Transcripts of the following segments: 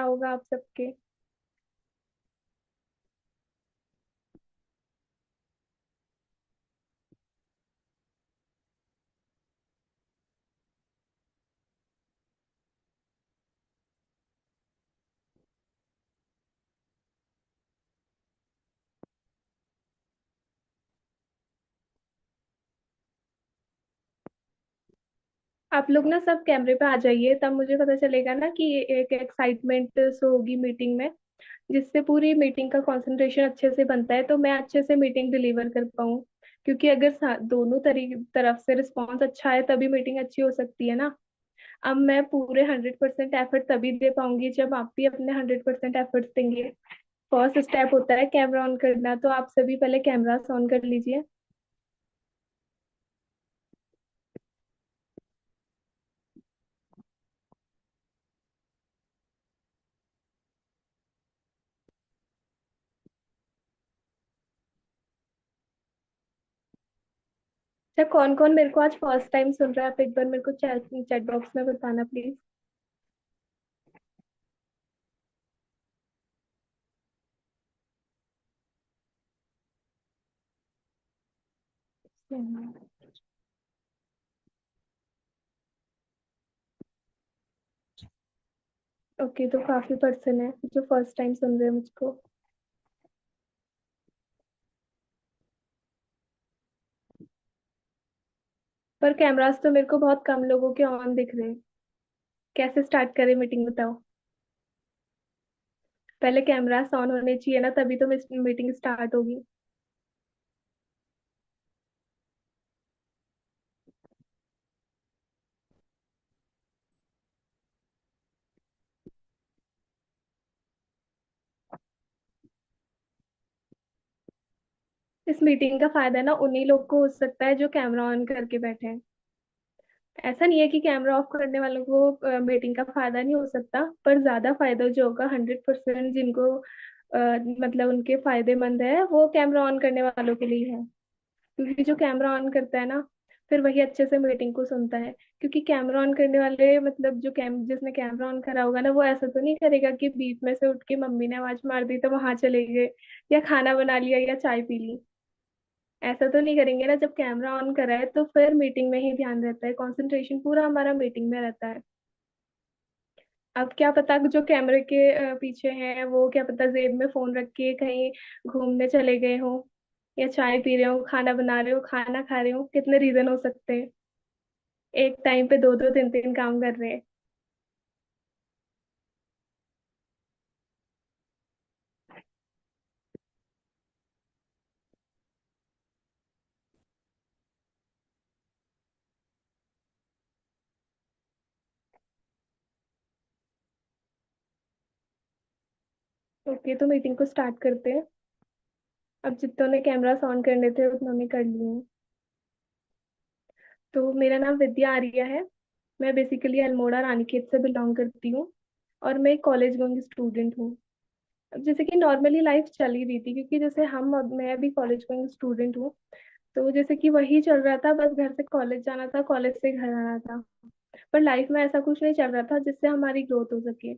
होगा आप सबके। आप लोग ना सब कैमरे पे आ जाइए, तब मुझे पता चलेगा ना कि एक एक्साइटमेंट सो होगी मीटिंग में, जिससे पूरी मीटिंग का कंसंट्रेशन अच्छे से बनता है, तो मैं अच्छे से मीटिंग डिलीवर कर पाऊँ। क्योंकि अगर दोनों तरफ से रिस्पॉन्स अच्छा है तभी मीटिंग अच्छी हो सकती है ना। अब मैं पूरे 100% एफर्ट तभी दे पाऊंगी जब आप भी अपने 100% एफर्ट्स देंगे। फर्स्ट स्टेप होता है कैमरा ऑन करना, तो आप सभी पहले कैमरा ऑन कर लीजिए। अच्छा, कौन कौन मेरे को आज फर्स्ट टाइम सुन रहा है, आप एक बार मेरे को चैट चैट बॉक्स में बताना प्लीज। ओके, तो काफी पर्सन है जो फर्स्ट टाइम सुन रहे हैं मुझको। पर कैमरास तो मेरे को बहुत कम लोगों के ऑन दिख रहे हैं। कैसे स्टार्ट करें मीटिंग, बताओ। पहले कैमरास ऑन होने चाहिए ना, तभी तो मीटिंग स्टार्ट होगी। इस मीटिंग का फायदा ना उन्हीं लोग को हो सकता है जो कैमरा ऑन करके बैठे हैं। ऐसा नहीं है कि कैमरा ऑफ करने वालों को मीटिंग का फायदा नहीं हो सकता, पर ज्यादा फायदा जो होगा 100% जिनको मतलब उनके फायदेमंद है, वो कैमरा ऑन करने वालों के लिए है। क्योंकि जो कैमरा ऑन करता है ना, फिर वही अच्छे से मीटिंग को सुनता है। क्योंकि कैमरा ऑन करने वाले मतलब जिसने कैमरा ऑन करा होगा ना, वो ऐसा तो नहीं करेगा कि बीच में से उठ के मम्मी ने आवाज मार दी तो वहां चले गए, या खाना बना लिया या चाय पी ली। ऐसा तो नहीं करेंगे ना। जब कैमरा ऑन करा है तो फिर मीटिंग में ही ध्यान रहता है, कंसंट्रेशन पूरा हमारा मीटिंग में रहता है। अब क्या पता जो कैमरे के पीछे हैं वो क्या पता जेब में फोन रख के कहीं घूमने चले गए हो, या चाय पी रहे हो, खाना बना रहे हो, खाना खा रहे हो, कितने रीजन हो सकते हैं। एक टाइम पे दो दो तीन तीन काम कर रहे हैं। ओके, तो मीटिंग को स्टार्ट करते हैं। अब जितनों ने कैमरा ऑन करने थे उन्होंने कर लिए हैं। तो मेरा नाम विद्या आर्या है। मैं बेसिकली अल्मोड़ा रानीखेत से बिलोंग करती हूँ, और मैं एक कॉलेज गोइंग स्टूडेंट हूँ। अब जैसे कि नॉर्मली लाइफ चल ही रही थी, क्योंकि जैसे मैं अभी कॉलेज गोइंग स्टूडेंट हूँ, तो जैसे कि वही चल रहा था, बस घर से कॉलेज जाना था, कॉलेज से घर आना था। पर लाइफ में ऐसा कुछ नहीं चल रहा था जिससे हमारी ग्रोथ हो सके।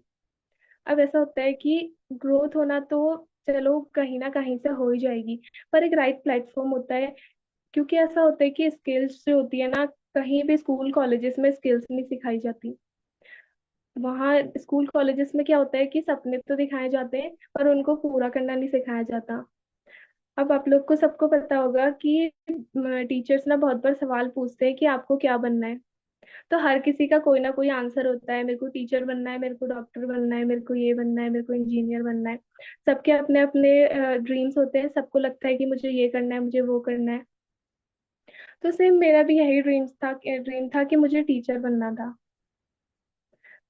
अब ऐसा होता है कि ग्रोथ होना तो चलो कहीं ना कहीं से हो ही जाएगी, पर एक राइट प्लेटफॉर्म होता है। क्योंकि ऐसा होता है कि स्किल्स जो होती है ना, कहीं भी स्कूल कॉलेजेस में स्किल्स नहीं सिखाई जाती। वहाँ स्कूल कॉलेजेस में क्या होता है कि सपने तो दिखाए जाते हैं, पर उनको पूरा करना नहीं सिखाया जाता। अब आप लोग को सबको पता होगा कि टीचर्स ना बहुत बार सवाल पूछते हैं कि आपको क्या बनना है। तो हर किसी का कोई ना कोई आंसर होता है, मेरे को टीचर बनना है, मेरे को डॉक्टर बनना है, मेरे को ये बनना है, मेरे को इंजीनियर बनना है। सबके अपने अपने ड्रीम्स होते हैं, सबको लगता है कि मुझे ये करना है, मुझे वो करना है। तो सेम मेरा भी यही ड्रीम था कि मुझे टीचर बनना था।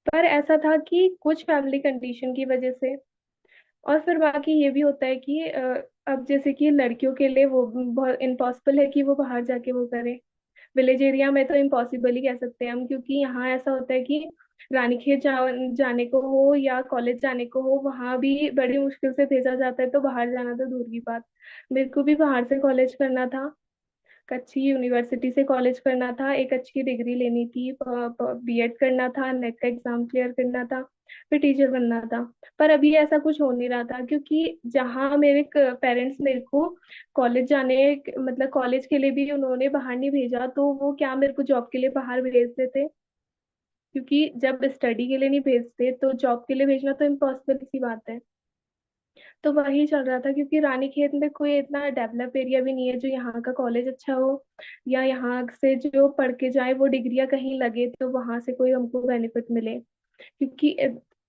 पर ऐसा था कि कुछ फैमिली कंडीशन की वजह से, और फिर बाकी ये भी होता है कि अब जैसे कि लड़कियों के लिए वो बहुत इम्पॉसिबल है कि वो बाहर जाके वो करे। विलेज एरिया में तो इम्पॉसिबल ही कह सकते हैं हम, क्योंकि यहाँ ऐसा होता है कि जाने को हो या कॉलेज जाने को हो, वहां भी बड़ी मुश्किल से भेजा जाता है, तो बाहर जाना तो दूर की बात। मेरे को भी बाहर से कॉलेज करना था। अच्छी यूनिवर्सिटी से कॉलेज करना था, एक अच्छी डिग्री लेनी थी, बीएड करना था, नेट का एग्जाम क्लियर करना था, फिर टीचर बनना था। पर अभी ऐसा कुछ हो नहीं रहा था, क्योंकि जहाँ मेरे पेरेंट्स मेरे को कॉलेज जाने, मतलब कॉलेज के लिए भी उन्होंने बाहर नहीं भेजा, तो वो क्या मेरे को जॉब के लिए बाहर भेज देते। क्योंकि जब स्टडी के लिए नहीं भेजते तो जॉब के लिए भेजना तो इम्पॉसिबल सी बात है। तो वही चल रहा था, क्योंकि रानीखेत में कोई इतना डेवलप एरिया भी नहीं है जो यहाँ का कॉलेज अच्छा हो, या यहाँ से जो पढ़ के जाए वो डिग्रियां कहीं लगे तो वहां से कोई हमको बेनिफिट मिले। क्योंकि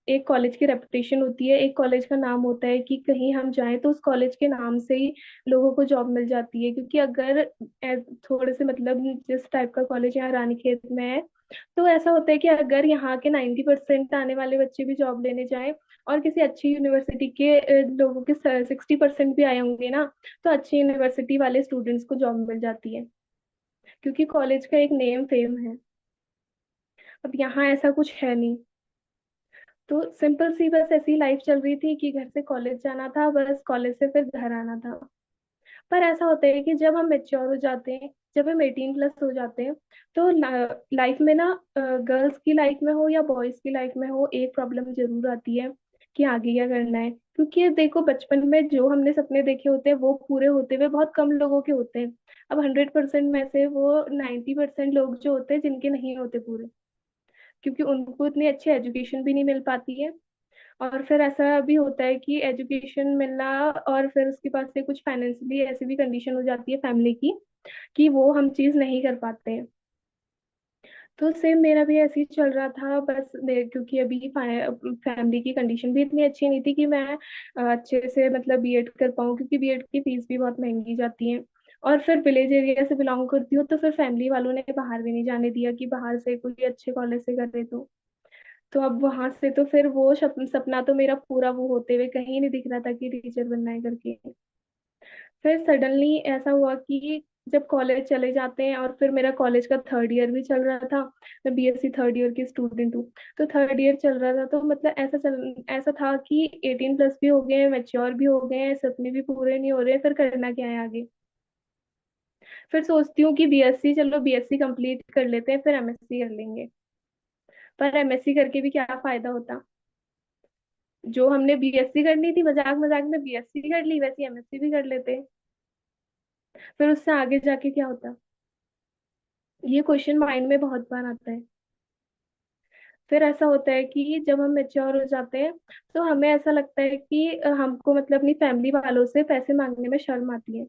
एक कॉलेज की रेपुटेशन होती है, एक कॉलेज का नाम होता है कि कहीं हम जाएं तो उस कॉलेज के नाम से ही लोगों को जॉब मिल जाती है। क्योंकि अगर थोड़े से मतलब जिस टाइप का कॉलेज यहाँ रानीखेत में है, तो ऐसा होता है कि अगर यहाँ के 90% आने वाले बच्चे भी जॉब लेने जाएं और किसी अच्छी यूनिवर्सिटी के लोगों के 60% भी आए होंगे ना, तो अच्छी यूनिवर्सिटी वाले स्टूडेंट्स को जॉब मिल जाती है, क्योंकि कॉलेज का एक नेम फेम है। अब यहाँ ऐसा कुछ है नहीं। तो सिंपल सी बस ऐसी लाइफ चल रही थी कि घर से कॉलेज जाना था, बस कॉलेज से फिर घर आना था। पर ऐसा होता है कि जब हम मेच्योर हो जाते हैं, जब हम 18+ हो जाते हैं, तो लाइफ में ना, गर्ल्स की लाइफ में हो या बॉयज की लाइफ में हो, एक प्रॉब्लम जरूर आती है कि आगे क्या करना है। क्योंकि देखो, बचपन में जो हमने सपने देखे होते हैं वो पूरे होते हुए बहुत कम लोगों के होते हैं। अब 100% में से वो 90% लोग जो होते हैं जिनके नहीं होते पूरे, क्योंकि उनको इतनी अच्छी एजुकेशन भी नहीं मिल पाती है। और फिर ऐसा भी होता है कि एजुकेशन मिलना, और फिर उसके पास से कुछ फाइनेंशियली ऐसी भी कंडीशन हो जाती है फैमिली की कि वो हम चीज नहीं कर पाते हैं। तो सेम मेरा भी ऐसे ही चल रहा था, बस क्योंकि अभी फैमिली की कंडीशन भी इतनी अच्छी नहीं थी कि मैं अच्छे से मतलब बीएड कर पाऊँ, क्योंकि बीएड की फीस भी बहुत महंगी जाती है। और फिर विलेज एरिया से बिलोंग करती हूँ, तो फिर फैमिली वालों ने बाहर भी नहीं जाने दिया कि बाहर से कोई अच्छे कॉलेज से करे। तो अब वहां से तो फिर वो सपना तो मेरा पूरा वो होते हुए कहीं नहीं दिख रहा था कि टीचर बनना है करके। फिर सडनली ऐसा हुआ कि जब कॉलेज चले जाते हैं, और फिर मेरा कॉलेज का थर्ड ईयर भी चल रहा था, मैं बीएससी थर्ड ईयर की स्टूडेंट हूँ। तो थर्ड ईयर चल रहा था, तो मतलब ऐसा था कि 18+ भी हो गए हैं, मेच्योर भी हो गए हैं, सपने भी पूरे नहीं हो रहे, फिर करना क्या है आगे। फिर सोचती हूँ कि बीएससी, चलो बीएससी कंप्लीट कर लेते हैं, फिर एमएससी कर लेंगे। पर एमएससी करके भी क्या फायदा होता। जो हमने बीएससी करनी थी, मजाक मजाक में बीएससी कर ली, वैसे एमएससी भी कर लेते। फिर उससे आगे जाके क्या होता। ये क्वेश्चन माइंड में बहुत बार आता है। फिर ऐसा होता है कि जब हम मेच्योर हो जाते हैं, तो हमें ऐसा लगता है कि हमको मतलब अपनी फैमिली वालों से पैसे मांगने में शर्म आती है।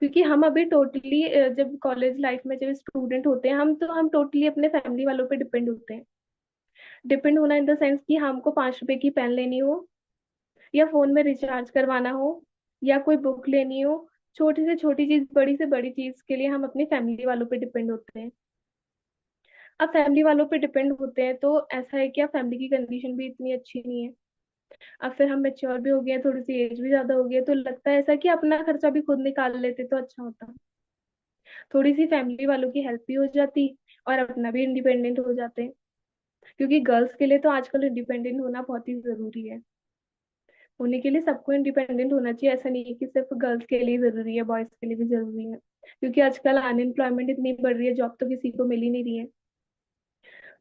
क्योंकि हम अभी टोटली, जब कॉलेज लाइफ में जब स्टूडेंट होते हैं हम टोटली अपने फैमिली वालों पे डिपेंड होते हैं। डिपेंड होना इन द सेंस कि हमको 5 रुपए की पेन लेनी हो, या फोन में रिचार्ज करवाना हो, या कोई बुक लेनी हो, छोटी से छोटी चीज, बड़ी से बड़ी चीज के लिए हम अपनी फैमिली वालों पे डिपेंड होते हैं। अब फैमिली वालों पे डिपेंड होते हैं तो ऐसा है कि अब फैमिली की कंडीशन भी इतनी अच्छी नहीं है। अब फिर हम मेच्योर भी हो गए हैं, थोड़ी सी एज भी ज्यादा हो गई है, तो लगता है ऐसा कि अपना खर्चा भी खुद निकाल लेते तो अच्छा होता। थोड़ी सी फैमिली वालों की हेल्प भी हो जाती, और अपना भी इंडिपेंडेंट हो जाते। क्योंकि गर्ल्स के लिए तो आजकल इंडिपेंडेंट होना बहुत ही जरूरी है। होने के लिए सबको इंडिपेंडेंट होना चाहिए, ऐसा नहीं है कि सिर्फ गर्ल्स के लिए जरूरी है, बॉयज के लिए भी जरूरी है। क्योंकि आजकल अनएम्प्लॉयमेंट इतनी बढ़ रही है, जॉब तो किसी को मिल ही नहीं रही है।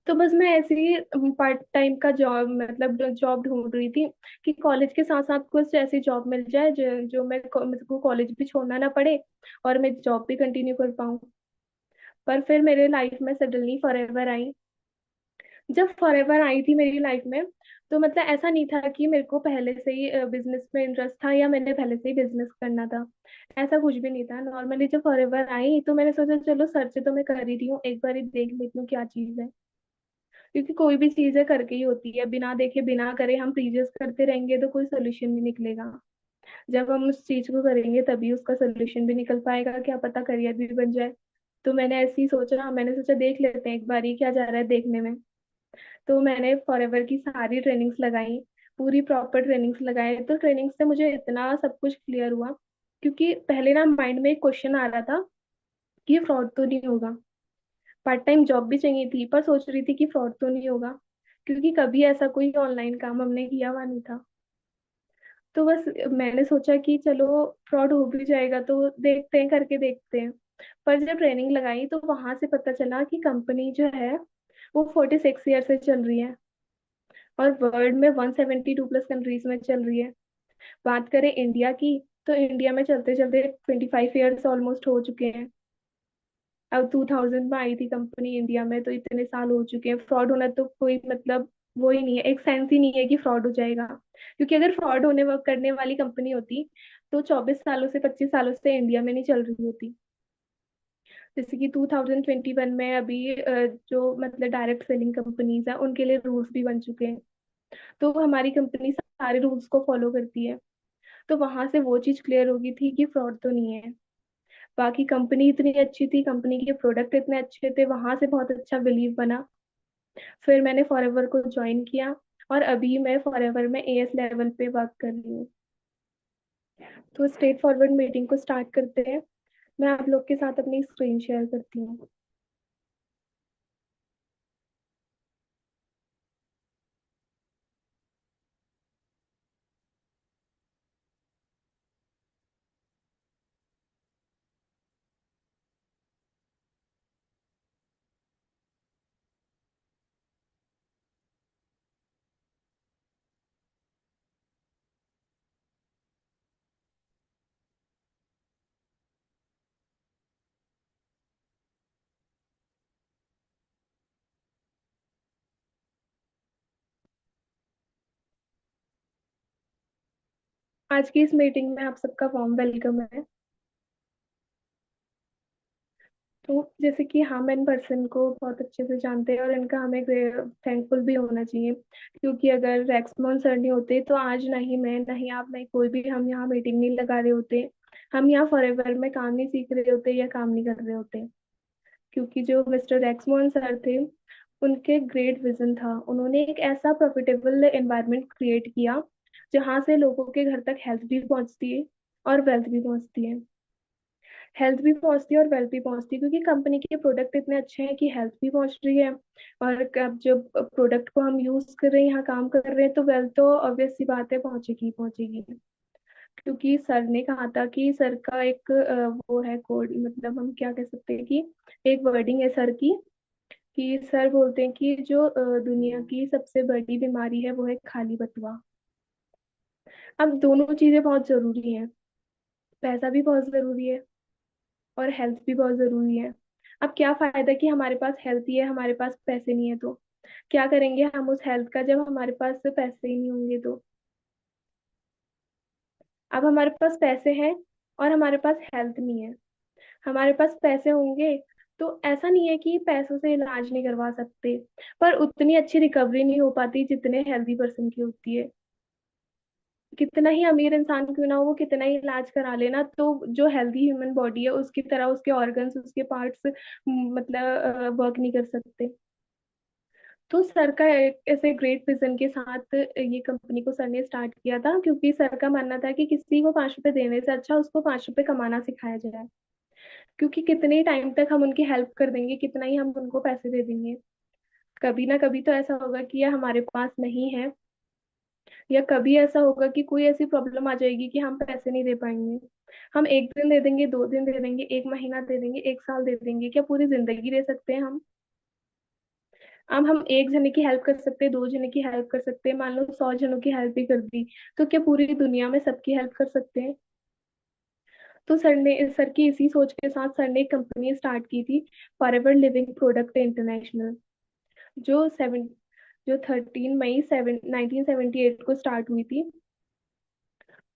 तो बस मैं ऐसे ही पार्ट टाइम का जॉब, मतलब जॉब ढूंढ रही थी कि कॉलेज के साथ साथ कुछ ऐसी जॉब मिल जाए जो मेरे को कॉलेज भी छोड़ना ना पड़े, और मैं जॉब भी कंटिन्यू कर पाऊँ। पर फिर मेरे लाइफ में सडनली फॉरएवर आई। जब फॉरएवर आई थी मेरी लाइफ में, तो मतलब ऐसा नहीं था कि मेरे को पहले से ही बिजनेस में इंटरेस्ट था, या मैंने पहले से ही बिजनेस करना था। ऐसा कुछ भी नहीं था। नॉर्मली जब फॉरएवर आई तो मैंने सोचा चलो सर्च तो मैं कर ही रही हूँ, एक बार ही देख लेती हूँ क्या चीज है। क्योंकि कोई भी चीज है करके ही होती है, बिना देखे बिना करे हम प्रीवियस करते रहेंगे तो कोई सोल्यूशन नहीं निकलेगा। जब हम उस चीज को करेंगे तभी उसका सोल्यूशन भी निकल पाएगा, क्या पता करियर भी बन जाए। तो मैंने सोचा देख लेते हैं एक बार ही क्या जा रहा है देखने में। तो मैंने फॉरएवर की सारी ट्रेनिंग्स लगाई, पूरी प्रॉपर ट्रेनिंग्स लगाए, तो ट्रेनिंग से मुझे इतना सब कुछ क्लियर हुआ। क्योंकि पहले ना माइंड में एक क्वेश्चन आ रहा था कि फ्रॉड तो नहीं होगा। पार्ट टाइम जॉब भी चाहिए थी, पर सोच रही थी कि फ्रॉड तो नहीं होगा, क्योंकि कभी ऐसा कोई ऑनलाइन काम हमने किया हुआ नहीं था। तो बस मैंने सोचा कि चलो फ्रॉड हो भी जाएगा तो देखते हैं, करके देखते हैं। पर जब ट्रेनिंग लगाई तो वहां से पता चला कि कंपनी जो है वो 46 ईयर से चल रही है, और वर्ल्ड में 172 प्लस कंट्रीज में चल रही है। बात करें इंडिया की, तो इंडिया में चलते चलते 25 ईयर्स ऑलमोस्ट हो चुके हैं। अब 2000 में आई थी कंपनी इंडिया में, तो इतने साल हो चुके हैं। फ्रॉड होना तो कोई मतलब वो ही नहीं है, एक सेंस ही नहीं है कि फ्रॉड हो जाएगा। क्योंकि अगर फ्रॉड होने करने वाली कंपनी होती तो 24 सालों से 25 सालों से इंडिया में नहीं चल रही होती। जैसे कि 2021 में अभी जो मतलब डायरेक्ट सेलिंग कंपनीज है उनके लिए रूल्स भी बन चुके हैं। तो हमारी कंपनी सारे रूल्स को फॉलो करती है। तो वहां से वो चीज क्लियर हो गई थी कि फ्रॉड तो नहीं है। बाकी कंपनी इतनी अच्छी थी, कंपनी के प्रोडक्ट इतने अच्छे थे, वहां से बहुत अच्छा बिलीव बना। फिर मैंने फॉरएवर को ज्वाइन किया, और अभी मैं फॉरएवर में एएस लेवल पे वर्क कर रही हूँ। तो स्ट्रेट फॉरवर्ड मीटिंग को स्टार्ट करते हैं। मैं आप लोग के साथ अपनी स्क्रीन शेयर करती हूँ। आज की इस मीटिंग में आप सबका वार्म वेलकम है। तो जैसे कि हम इन पर्सन को बहुत अच्छे से जानते हैं, और इनका हमें थैंकफुल भी होना चाहिए। क्योंकि अगर रैक्समोहन सर नहीं होते तो आज ना ही मैं, ना ही आप, ना ही कोई भी हम यहाँ मीटिंग नहीं लगा रहे होते। हम यहाँ फॉरएवर में काम नहीं सीख रहे होते या काम नहीं कर रहे होते। क्योंकि जो मिस्टर रैक्समोहन सर थे, उनके ग्रेट विजन था। उन्होंने एक ऐसा प्रॉफिटेबल एनवायरनमेंट क्रिएट किया जहाँ से लोगों के घर तक हेल्थ भी पहुंचती है और वेल्थ भी पहुंचती है। हेल्थ भी पहुंचती है और वेल्थ भी पहुंचती है, क्योंकि कंपनी के प्रोडक्ट इतने अच्छे हैं कि हेल्थ भी पहुंच रही है। और अब जब प्रोडक्ट को हम यूज कर रहे हैं, यहाँ काम कर रहे हैं, तो वेल्थ तो ऑब्वियस सी बात है, पहुंचेगी ही पहुंचेगी। क्योंकि सर ने कहा था कि सर का एक वो है कोड, मतलब हम क्या कह सकते हैं कि एक वर्डिंग है सर की, कि सर बोलते हैं कि जो दुनिया की सबसे बड़ी बीमारी है वो है खाली बटुआ। अब दोनों चीजें बहुत जरूरी हैं। पैसा भी बहुत जरूरी है और हेल्थ भी बहुत जरूरी है। अब क्या फायदा कि हमारे पास हेल्थ ही है, हमारे पास पैसे नहीं है, तो क्या करेंगे हम उस हेल्थ का जब हमारे पास पैसे ही नहीं होंगे तो। अब हमारे पास पैसे हैं और हमारे पास हेल्थ नहीं है। हमारे पास पैसे होंगे तो ऐसा नहीं है कि पैसों से इलाज नहीं करवा सकते, पर उतनी अच्छी रिकवरी नहीं हो पाती जितने हेल्दी पर्सन की होती है। कितना ही अमीर इंसान क्यों ना हो, वो कितना ही इलाज करा लेना, तो जो हेल्दी ह्यूमन बॉडी है उसकी तरह उसके ऑर्गन्स, उसके पार्ट्स मतलब वर्क नहीं कर सकते। तो सर का एक ऐसे ग्रेट विजन के साथ ये कंपनी को सर ने स्टार्ट किया था, क्योंकि सर का मानना था कि किसी को 5 रुपए देने से अच्छा उसको 5 रुपए कमाना सिखाया जाए। क्योंकि कितने टाइम तक हम उनकी हेल्प कर देंगे, कितना ही हम उनको पैसे दे देंगे, कभी ना कभी तो ऐसा होगा कि यह हमारे पास नहीं है, या कभी ऐसा होगा कि कोई ऐसी प्रॉब्लम आ जाएगी कि हम पैसे नहीं दे पाएंगे। हम एक दिन दे देंगे, 2 दिन दे देंगे, एक महीना दे देंगे, एक साल दे देंगे, क्या पूरी जिंदगी दे सकते हैं हम? अब हम एक जने की हेल्प कर सकते हैं, 2 जने की हेल्प कर सकते हैं, मान लो 100 जनों की हेल्प भी कर दी, तो क्या पूरी दुनिया में सबकी हेल्प कर सकते हैं? तो सर की इसी सोच के साथ सर ने एक कंपनी स्टार्ट की थी, फॉरएवर लिविंग प्रोडक्ट इंटरनेशनल, जो 13 मई 1978 को स्टार्ट हुई थी।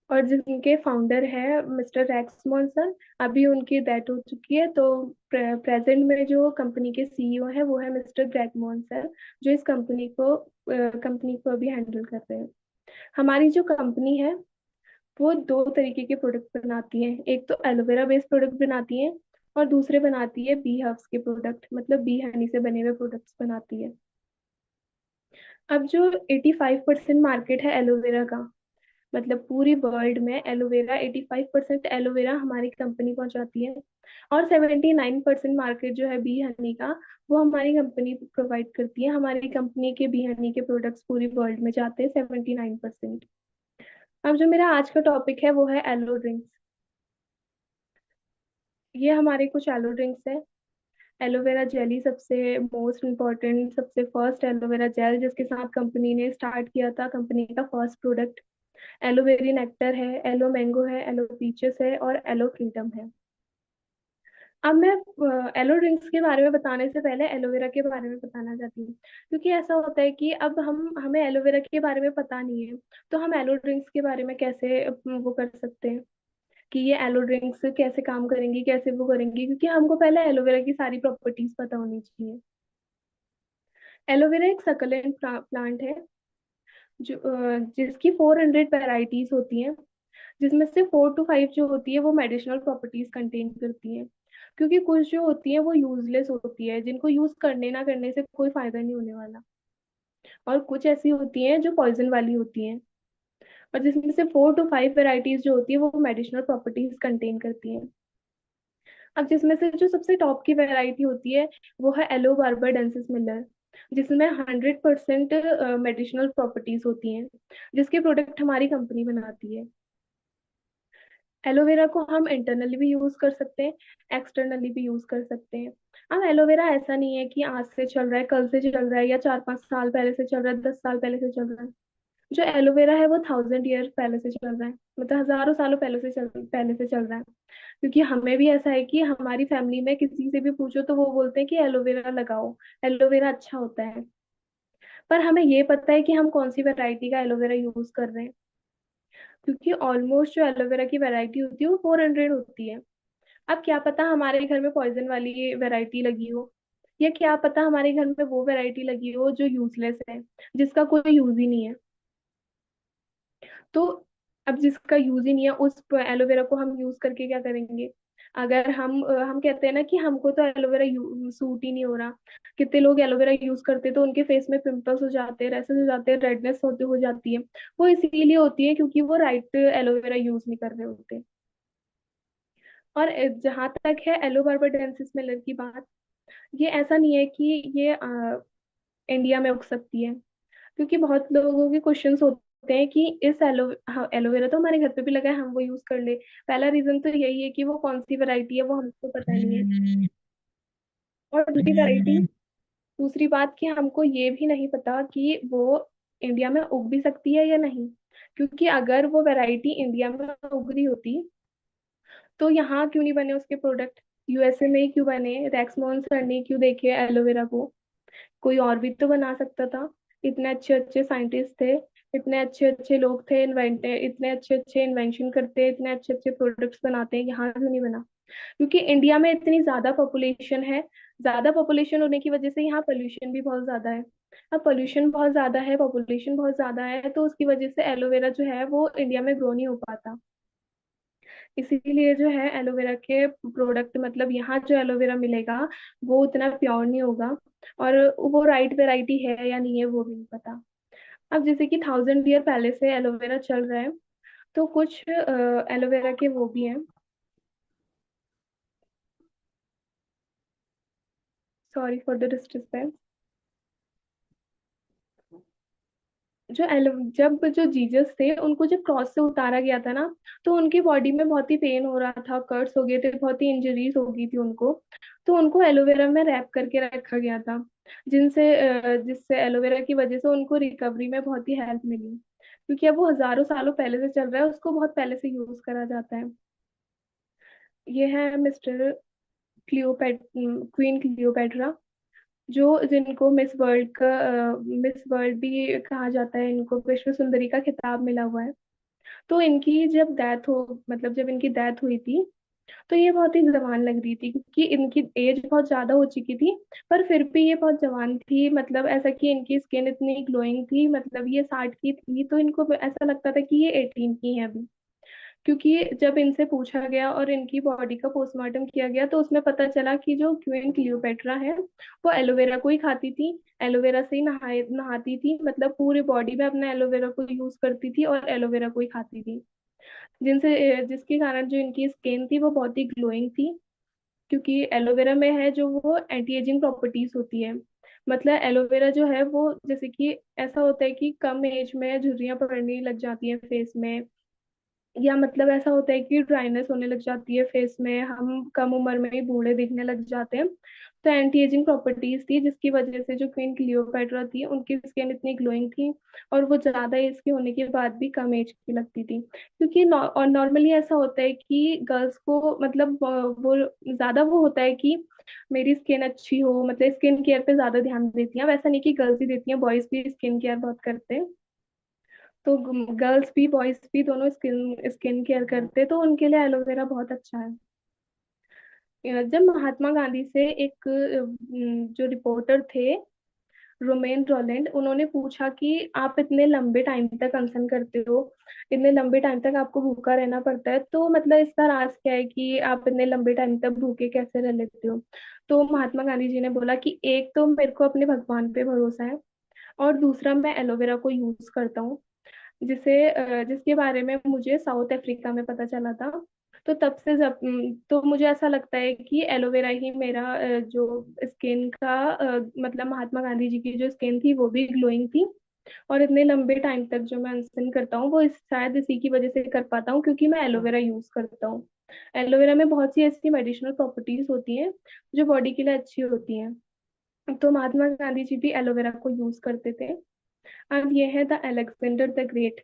और जिनके फाउंडर है मिस्टर रैक्स मॉनसन, अभी उनकी डेथ हो चुकी है। तो प्रेजेंट में जो कंपनी के सीईओ है वो है मिस्टर ग्रेग मॉनसन, जो इस कंपनी को अभी हैंडल कर रहे हैं। हमारी जो कंपनी है वो 2 तरीके के प्रोडक्ट बनाती है, एक तो एलोवेरा बेस्ड प्रोडक्ट बनाती है, और दूसरे बनाती है बी हर्ब्स के प्रोडक्ट, मतलब बी हनी से बने हुए प्रोडक्ट्स बनाती है। अब जो 85% मार्केट है एलोवेरा का, मतलब पूरी वर्ल्ड में एलोवेरा 85% एलोवेरा हमारी कंपनी पहुंचाती है, और 79% मार्केट जो है बी हनी का, वो हमारी कंपनी प्रोवाइड करती है। हमारी कंपनी के बी हनी के प्रोडक्ट्स पूरी वर्ल्ड में जाते हैं 79%। अब जो मेरा आज का टॉपिक है वो है एलो ड्रिंक्स। ये हमारे कुछ एलो ड्रिंक्स हैं। एलोवेरा जेली सबसे मोस्ट इम्पोर्टेंट, सबसे फर्स्ट एलोवेरा जेल जिसके साथ कंपनी ने स्टार्ट किया था, कंपनी का फर्स्ट प्रोडक्ट। एलोवेरी नेक्टर है, एलो मैंगो है, एलो पीचेस है और एलो फ्रीडम है। अब मैं एलो ड्रिंक्स के बारे में बताने से पहले एलोवेरा के बारे में बताना चाहती हूँ। क्योंकि ऐसा होता है कि अब हम हमें एलोवेरा के बारे में पता नहीं है, तो हम एलो ड्रिंक्स के बारे में कैसे वो कर सकते हैं कि ये एलो ड्रिंक्स कैसे काम करेंगी, कैसे वो करेंगी, क्योंकि हमको पहले एलोवेरा की सारी प्रॉपर्टीज पता होनी चाहिए। एलोवेरा एक सकलेंट प्लांट है जो जिसकी 400 वेराइटीज होती हैं, जिसमें से 4 to 5 जो होती है वो मेडिसिनल प्रॉपर्टीज कंटेन करती हैं। क्योंकि कुछ जो होती है वो यूजलेस होती है, जिनको यूज करने ना करने से कोई फायदा नहीं होने वाला। और कुछ ऐसी होती हैं जो पॉइजन वाली होती हैं, और जिसमें से 4 to 5 वेराइटीज जो होती है वो मेडिसिनल प्रॉपर्टीज कंटेन करती हैं। अब जिसमें से जो सबसे टॉप की वैरायटी होती है वो है एलो बार्बाडेंसिस मिलर, जिसमें 100% मेडिसिनल प्रॉपर्टीज होती हैं, जिसके प्रोडक्ट हमारी कंपनी बनाती है। एलोवेरा को हम इंटरनली भी यूज कर सकते हैं, एक्सटर्नली भी यूज कर सकते हैं। अब एलोवेरा ऐसा नहीं है कि आज से चल रहा है, कल से चल रहा है, या 4 5 साल पहले से चल रहा है, 10 साल पहले से चल रहा है। जो एलोवेरा है वो 1000 ईयर पहले से चल रहा है, मतलब हजारों सालों पहले से चल रहा है। क्योंकि हमें भी ऐसा है कि हमारी फैमिली में किसी से भी पूछो तो वो बोलते हैं कि एलोवेरा लगाओ, एलोवेरा अच्छा होता है। पर हमें ये पता है कि हम कौन सी वैरायटी का एलोवेरा यूज कर रहे हैं, क्योंकि ऑलमोस्ट जो एलोवेरा की वैरायटी होती है वो 400 होती है। अब क्या पता हमारे घर में पॉइजन वाली वैरायटी लगी हो, या क्या पता हमारे घर में वो वैरायटी लगी हो जो यूजलेस है, जिसका कोई यूज ही नहीं है। तो अब जिसका यूज ही नहीं है उस एलोवेरा को हम यूज करके क्या करेंगे? अगर हम कहते हैं ना कि हमको तो एलोवेरा सूट ही नहीं हो रहा। कितने लोग एलोवेरा यूज करते तो उनके फेस में पिंपल्स हो जाते हैं, रैसेस हो जाते हैं, रेडनेस होते हो जाती है। वो इसीलिए होती है क्योंकि वो राइट एलोवेरा यूज नहीं कर रहे होते। और जहां तक है एलो बार्बाडेंसिस मिलर की बात, ये ऐसा नहीं है कि ये इंडिया में उग सकती है। क्योंकि बहुत लोगों के क्वेश्चंस होते हैं कि इस एलोवेरा तो हमारे घर पे भी लगा है, हम वो यूज कर ले। पहला रीजन तो यही है कि वो कौन सी वैरायटी है वो हमको पता नहीं है। और दूसरी बात कि हमको ये भी नहीं पता कि वो इंडिया में उग भी सकती है या नहीं। क्योंकि अगर वो वैरायटी इंडिया में उग रही होती तो यहाँ क्यों नहीं बने उसके प्रोडक्ट? यूएसए में ही क्यों बने? रैक्समोहन सर ने क्यों देखे एलोवेरा को? कोई और भी तो बना सकता था। इतने अच्छे अच्छे साइंटिस्ट थे, इतने अच्छे अच्छे लोग थे, इतने अच्छे अच्छे इन्वेंशन करते, इतने अच्छे अच्छे प्रोडक्ट्स बनाते हैं, यहाँ क्यों नहीं बना? क्योंकि इंडिया में इतनी ज्यादा पॉपुलेशन है। ज्यादा पॉपुलेशन होने की वजह से यहाँ पोल्यूशन भी बहुत ज्यादा है। अब पोल्यूशन बहुत ज्यादा है, पॉपुलेशन बहुत ज्यादा है, तो उसकी वजह से एलोवेरा जो है वो इंडिया में ग्रो नहीं हो पाता। इसीलिए जो है एलोवेरा के प्रोडक्ट, मतलब यहाँ जो एलोवेरा मिलेगा वो उतना प्योर नहीं होगा। और वो राइट वेराइटी है या नहीं है वो भी नहीं पता। अब जैसे कि 1000 ईयर पहले से एलोवेरा चल रहा है, तो कुछ एलोवेरा के वो भी हैं। Sorry for the disturbance. जब जो जीसस थे उनको जब क्रॉस से उतारा गया था ना, तो उनकी बॉडी में बहुत ही पेन हो रहा था, कट्स हो गए थे, बहुत ही इंजरीज हो गई थी उनको। तो उनको एलोवेरा में रैप करके रखा गया था, जिससे एलोवेरा की वजह से उनको रिकवरी में बहुत ही हेल्प मिली। क्योंकि अब वो हजारों सालों पहले से चल रहा है, उसको बहुत पहले से यूज करा जाता है। ये है मिस्टर क्वीन क्लियोपेट्रा, जो जिनको मिस वर्ल्ड भी कहा जाता है, इनको विश्व सुंदरी का खिताब मिला हुआ है। तो इनकी जब डेथ हो मतलब जब इनकी डेथ हुई थी, तो ये बहुत ही जवान लग रही थी, क्योंकि इनकी एज बहुत ज्यादा हो चुकी थी। पर फिर भी ये बहुत जवान थी, मतलब ऐसा कि इनकी स्किन इतनी ग्लोइंग थी, मतलब ये 60 की थी तो इनको ऐसा लगता था कि ये 18 की है अभी। क्योंकि जब इनसे पूछा गया और इनकी बॉडी का पोस्टमार्टम किया गया तो उसमें पता चला कि जो क्वीन क्लियोपेट्रा है वो एलोवेरा को ही खाती थी, एलोवेरा से ही नहाती थी, मतलब पूरी बॉडी में अपना एलोवेरा को यूज करती थी और एलोवेरा को ही खाती थी। जिसके कारण जो इनकी स्किन थी वो बहुत ही ग्लोइंग थी। क्योंकि एलोवेरा में है जो वो एंटी एजिंग प्रॉपर्टीज होती है। मतलब एलोवेरा जो है वो जैसे कि ऐसा होता है कि कम एज में झुर्रियां पड़ने लग जाती हैं फेस में, या मतलब ऐसा होता है कि ड्राइनेस होने लग जाती है फेस में, हम कम उम्र में ही बूढ़े दिखने लग जाते हैं। तो एंटी एजिंग प्रॉपर्टीज थी जिसकी वजह से जो क्वीन क्लियोपेट्रा थी उनकी स्किन इतनी ग्लोइंग थी, और वो ज्यादा एज के होने के बाद भी कम एज की लगती थी। क्योंकि और नॉर्मली ऐसा होता है कि गर्ल्स को मतलब वो ज्यादा वो होता है कि मेरी स्किन अच्छी हो, मतलब स्किन केयर पे ज्यादा ध्यान देती हैं। वैसा नहीं कि गर्ल्स ही देती हैं, बॉयज भी स्किन केयर बहुत करते हैं। तो गर्ल्स भी बॉयज भी दोनों स्किन स्किन केयर करते हैं, तो उनके लिए एलोवेरा बहुत अच्छा है। जब महात्मा गांधी से एक जो रिपोर्टर थे, रोमेन रोलैंड, उन्होंने पूछा कि आप इतने लंबे टाइम तक अनशन करते हो, इतने लंबे टाइम तक आपको भूखा रहना पड़ता है, तो मतलब इसका राज क्या है कि आप इतने लंबे टाइम तक भूखे कैसे रह लेते हो। तो महात्मा गांधी जी ने बोला कि एक तो मेरे को अपने भगवान पे भरोसा है, और दूसरा मैं एलोवेरा को यूज करता हूँ, जिसके बारे में मुझे साउथ अफ्रीका में पता चला था। तो तब से जब तो मुझे ऐसा लगता है कि एलोवेरा ही मेरा जो स्किन का मतलब महात्मा गांधी जी की जो स्किन थी वो भी ग्लोइंग थी, और इतने लंबे टाइम तक जो मैं अनशन करता हूँ वो शायद इसी की वजह से कर पाता हूँ, क्योंकि मैं एलोवेरा यूज करता हूँ। एलोवेरा में बहुत सी ऐसी मेडिसिनल प्रॉपर्टीज होती हैं जो बॉडी के लिए अच्छी होती हैं। तो महात्मा गांधी जी भी एलोवेरा को यूज करते थे। अब ये है द अलेक्जेंडर द ग्रेट।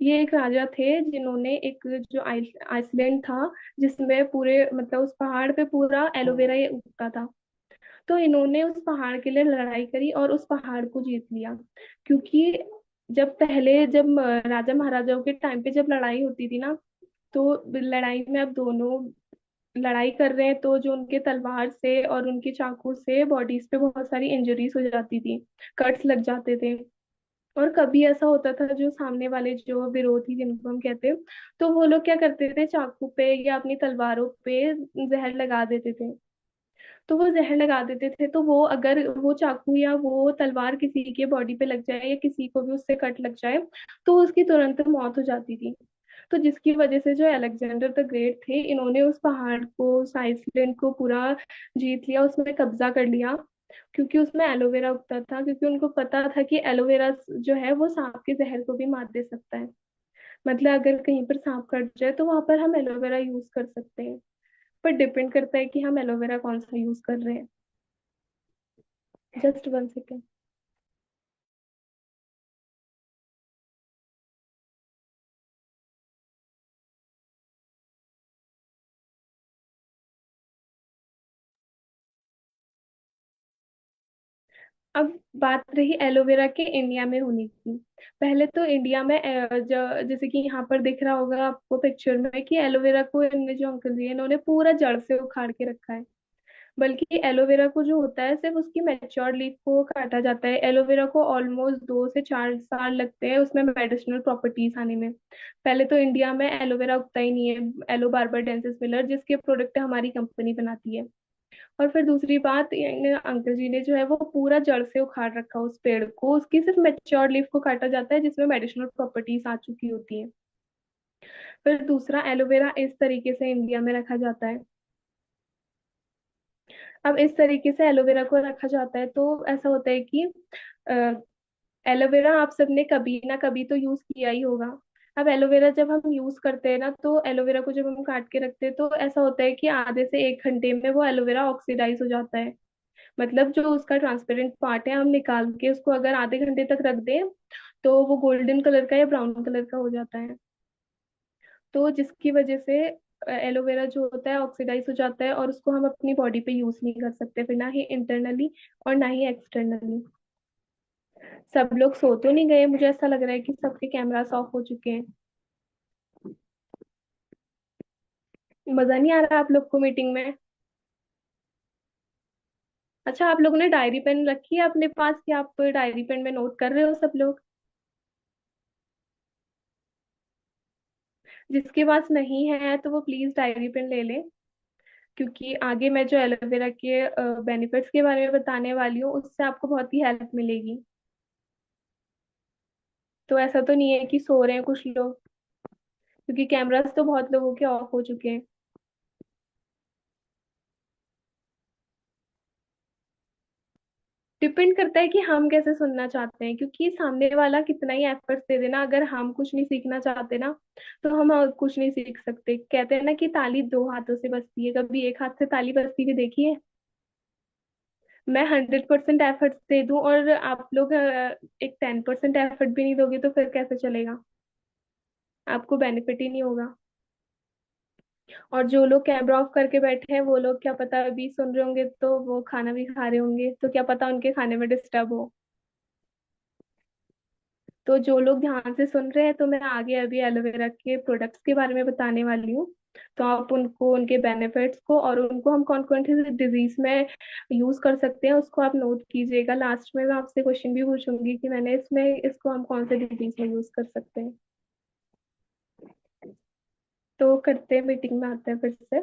ये एक राजा थे जिन्होंने एक जो आइसलैंड था, जिसमें पूरे मतलब उस पहाड़ पे पूरा एलोवेरा ये उगता था। तो इन्होंने उस पहाड़ के लिए लड़ाई करी और उस पहाड़ को जीत लिया। क्योंकि जब राजा महाराजाओं के टाइम पे जब लड़ाई होती थी ना, तो लड़ाई में अब दोनों लड़ाई कर रहे हैं, तो जो उनके तलवार से और उनके चाकू से बॉडीज पे बहुत सारी इंजरीज हो जाती थी, कट्स लग जाते थे। और कभी ऐसा होता था जो सामने वाले जो विरोधी जिनको हम कहते हैं, तो वो लोग क्या करते थे, चाकू पे या अपनी तलवारों पे जहर लगा देते थे। तो वो जहर लगा देते थे, तो वो अगर वो चाकू या वो तलवार किसी के बॉडी पे लग जाए या किसी को भी उससे कट लग जाए, तो उसकी तुरंत मौत हो जाती थी। तो जिसकी वजह से जो अलेक्जेंडर द ग्रेट थे, इन्होंने उस पहाड़ को, उस आइसलैंड को पूरा जीत लिया, उसमें कब्जा कर लिया। क्योंकि उसमें एलोवेरा उगता था, क्योंकि उनको पता था कि एलोवेरा जो है वो सांप के जहर को भी मार दे सकता है। मतलब अगर कहीं पर सांप कट जाए तो वहां पर हम एलोवेरा यूज कर सकते हैं। पर डिपेंड करता है कि हम एलोवेरा कौन सा यूज कर रहे हैं। Just 1 second. अब बात रही एलोवेरा के इंडिया में होने की। पहले तो इंडिया में जैसे कि यहाँ पर दिख रहा होगा आपको पिक्चर में कि एलोवेरा को इनने जो अंकल जी हैं, इन्होंने पूरा जड़ से उखाड़ के रखा है। बल्कि एलोवेरा को जो होता है सिर्फ उसकी मैच्योर लीफ को काटा जाता है। एलोवेरा को ऑलमोस्ट 2 से 4 साल लगते हैं उसमें मेडिसिनल प्रॉपर्टीज आने में। पहले तो इंडिया में एलोवेरा उगता ही नहीं है, एलो बार्बाडेंसिस मिलर, जिसके प्रोडक्ट हमारी कंपनी बनाती है। और फिर दूसरी बात, अंकल जी ने जो है वो पूरा जड़ से उखाड़ रखा उस पेड़ को, उसकी सिर्फ मैच्योर लीफ को काटा जाता है जिसमें मेडिसिनल प्रॉपर्टीज आ चुकी होती हैं। फिर दूसरा, एलोवेरा इस तरीके से इंडिया में रखा जाता है। अब इस तरीके से एलोवेरा को रखा जाता है तो ऐसा होता है कि एलोवेरा आप सबने कभी ना कभी तो यूज किया ही होगा। अब एलोवेरा जब हम यूज करते हैं ना, तो एलोवेरा को जब हम काट के रखते हैं तो ऐसा होता है कि आधे से 1 घंटे में वो एलोवेरा ऑक्सीडाइज हो जाता है। मतलब जो उसका ट्रांसपेरेंट पार्ट है हम निकाल के उसको अगर आधे घंटे तक रख दें, तो वो गोल्डन कलर का या ब्राउन कलर का हो जाता है। तो जिसकी वजह से एलोवेरा जो होता है ऑक्सीडाइज हो जाता है, और उसको हम अपनी बॉडी पे यूज नहीं कर सकते फिर, ना ही इंटरनली और ना ही एक्सटर्नली। सब लोग सो तो नहीं गए? मुझे ऐसा लग रहा है कि सबके कैमरास ऑफ हो चुके हैं। मजा नहीं आ रहा आप लोग को मीटिंग में? अच्छा, आप लोगों ने डायरी पेन रखी है अपने पास कि आप डायरी पेन में नोट कर रहे हो सब लोग? जिसके पास नहीं है तो वो प्लीज डायरी पेन ले ले, क्योंकि आगे मैं जो एलोवेरा के बेनिफिट्स के बारे में बताने वाली हूँ उससे आपको बहुत ही हेल्प मिलेगी। तो ऐसा तो नहीं है कि सो रहे हैं कुछ लोग, क्योंकि कैमरास तो बहुत लोगों के ऑफ हो चुके हैं। डिपेंड करता है कि हम कैसे सुनना चाहते हैं, क्योंकि सामने वाला कितना ही एफर्ट्स दे देना, अगर हम कुछ नहीं सीखना चाहते ना, तो हम और कुछ नहीं सीख सकते। कहते हैं ना कि ताली दो हाथों से बजती है, कभी एक हाथ से ताली बजती हुई देखी है? मैं 100% एफर्ट्स दे दूं और आप लोग एक 10% एफर्ट भी नहीं दोगे, तो फिर कैसे चलेगा? आपको बेनिफिट ही नहीं होगा। और जो लोग कैमरा ऑफ करके बैठे हैं वो लोग क्या पता अभी सुन रहे होंगे, तो वो खाना भी खा रहे होंगे, तो क्या पता उनके खाने में डिस्टर्ब हो। तो जो लोग ध्यान से सुन रहे हैं, तो मैं आगे अभी एलोवेरा के प्रोडक्ट्स के बारे में बताने वाली हूँ। तो आप उनको, उनके बेनिफिट्स को, और उनको हम कौन कौन से डिजीज में यूज कर सकते हैं उसको आप नोट कीजिएगा। लास्ट में मैं आपसे क्वेश्चन भी पूछूंगी कि मैंने इसमें इसको हम कौन से डिजीज में यूज कर सकते हैं। तो करते हैं, मीटिंग में आते हैं फिर से।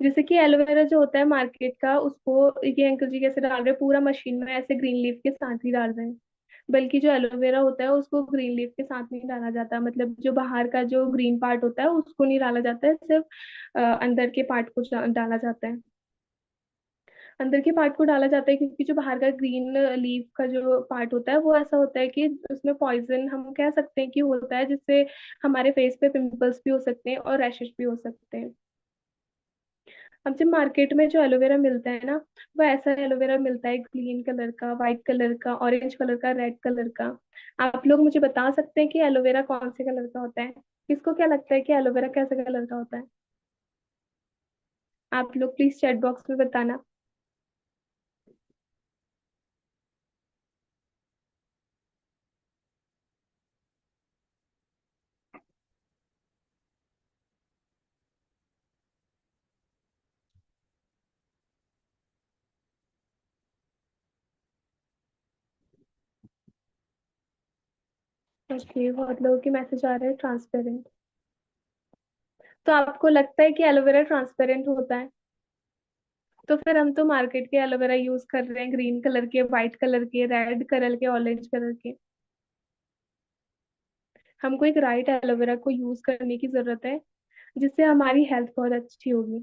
जैसे कि एलोवेरा जो होता है मार्केट का, उसको ये अंकल जी कैसे डाल रहे हैं, पूरा मशीन में ऐसे ग्रीन लीफ के साथ ही डाल रहे हैं। बल्कि जो एलोवेरा होता है उसको ग्रीन लीफ के साथ नहीं डाला जाता, मतलब जो बाहर का जो ग्रीन पार्ट होता है उसको नहीं डाला जाता है, सिर्फ अंदर के पार्ट को डाला जाता है। अंदर के पार्ट को डाला जाता है क्योंकि जो बाहर का ग्रीन लीफ का जो पार्ट होता है वो ऐसा होता है कि उसमें पॉइजन हम कह सकते हैं कि होता है, जिससे हमारे फेस पे पिंपल्स भी हो सकते हैं और रैशेस भी हो सकते हैं। अब जब मार्केट में जो एलोवेरा मिलता है ना, वो ऐसा एलोवेरा मिलता है ग्रीन कलर का, व्हाइट कलर का, ऑरेंज कलर का, रेड कलर का। आप लोग मुझे बता सकते हैं कि एलोवेरा कौन से कलर का होता है? किसको क्या लगता है कि एलोवेरा कैसे कलर का होता है? आप लोग प्लीज चैट बॉक्स में बताना। ओके, बहुत लोगों के मैसेज आ रहे हैं ट्रांसपेरेंट। तो आपको लगता है कि एलोवेरा ट्रांसपेरेंट होता है? तो फिर हम तो मार्केट के एलोवेरा यूज कर रहे हैं, ग्रीन कलर के, व्हाइट कलर के, रेड कलर के, ऑरेंज कलर के। हमको एक राइट एलोवेरा को यूज करने की जरूरत है, जिससे हमारी हेल्थ बहुत अच्छी होगी।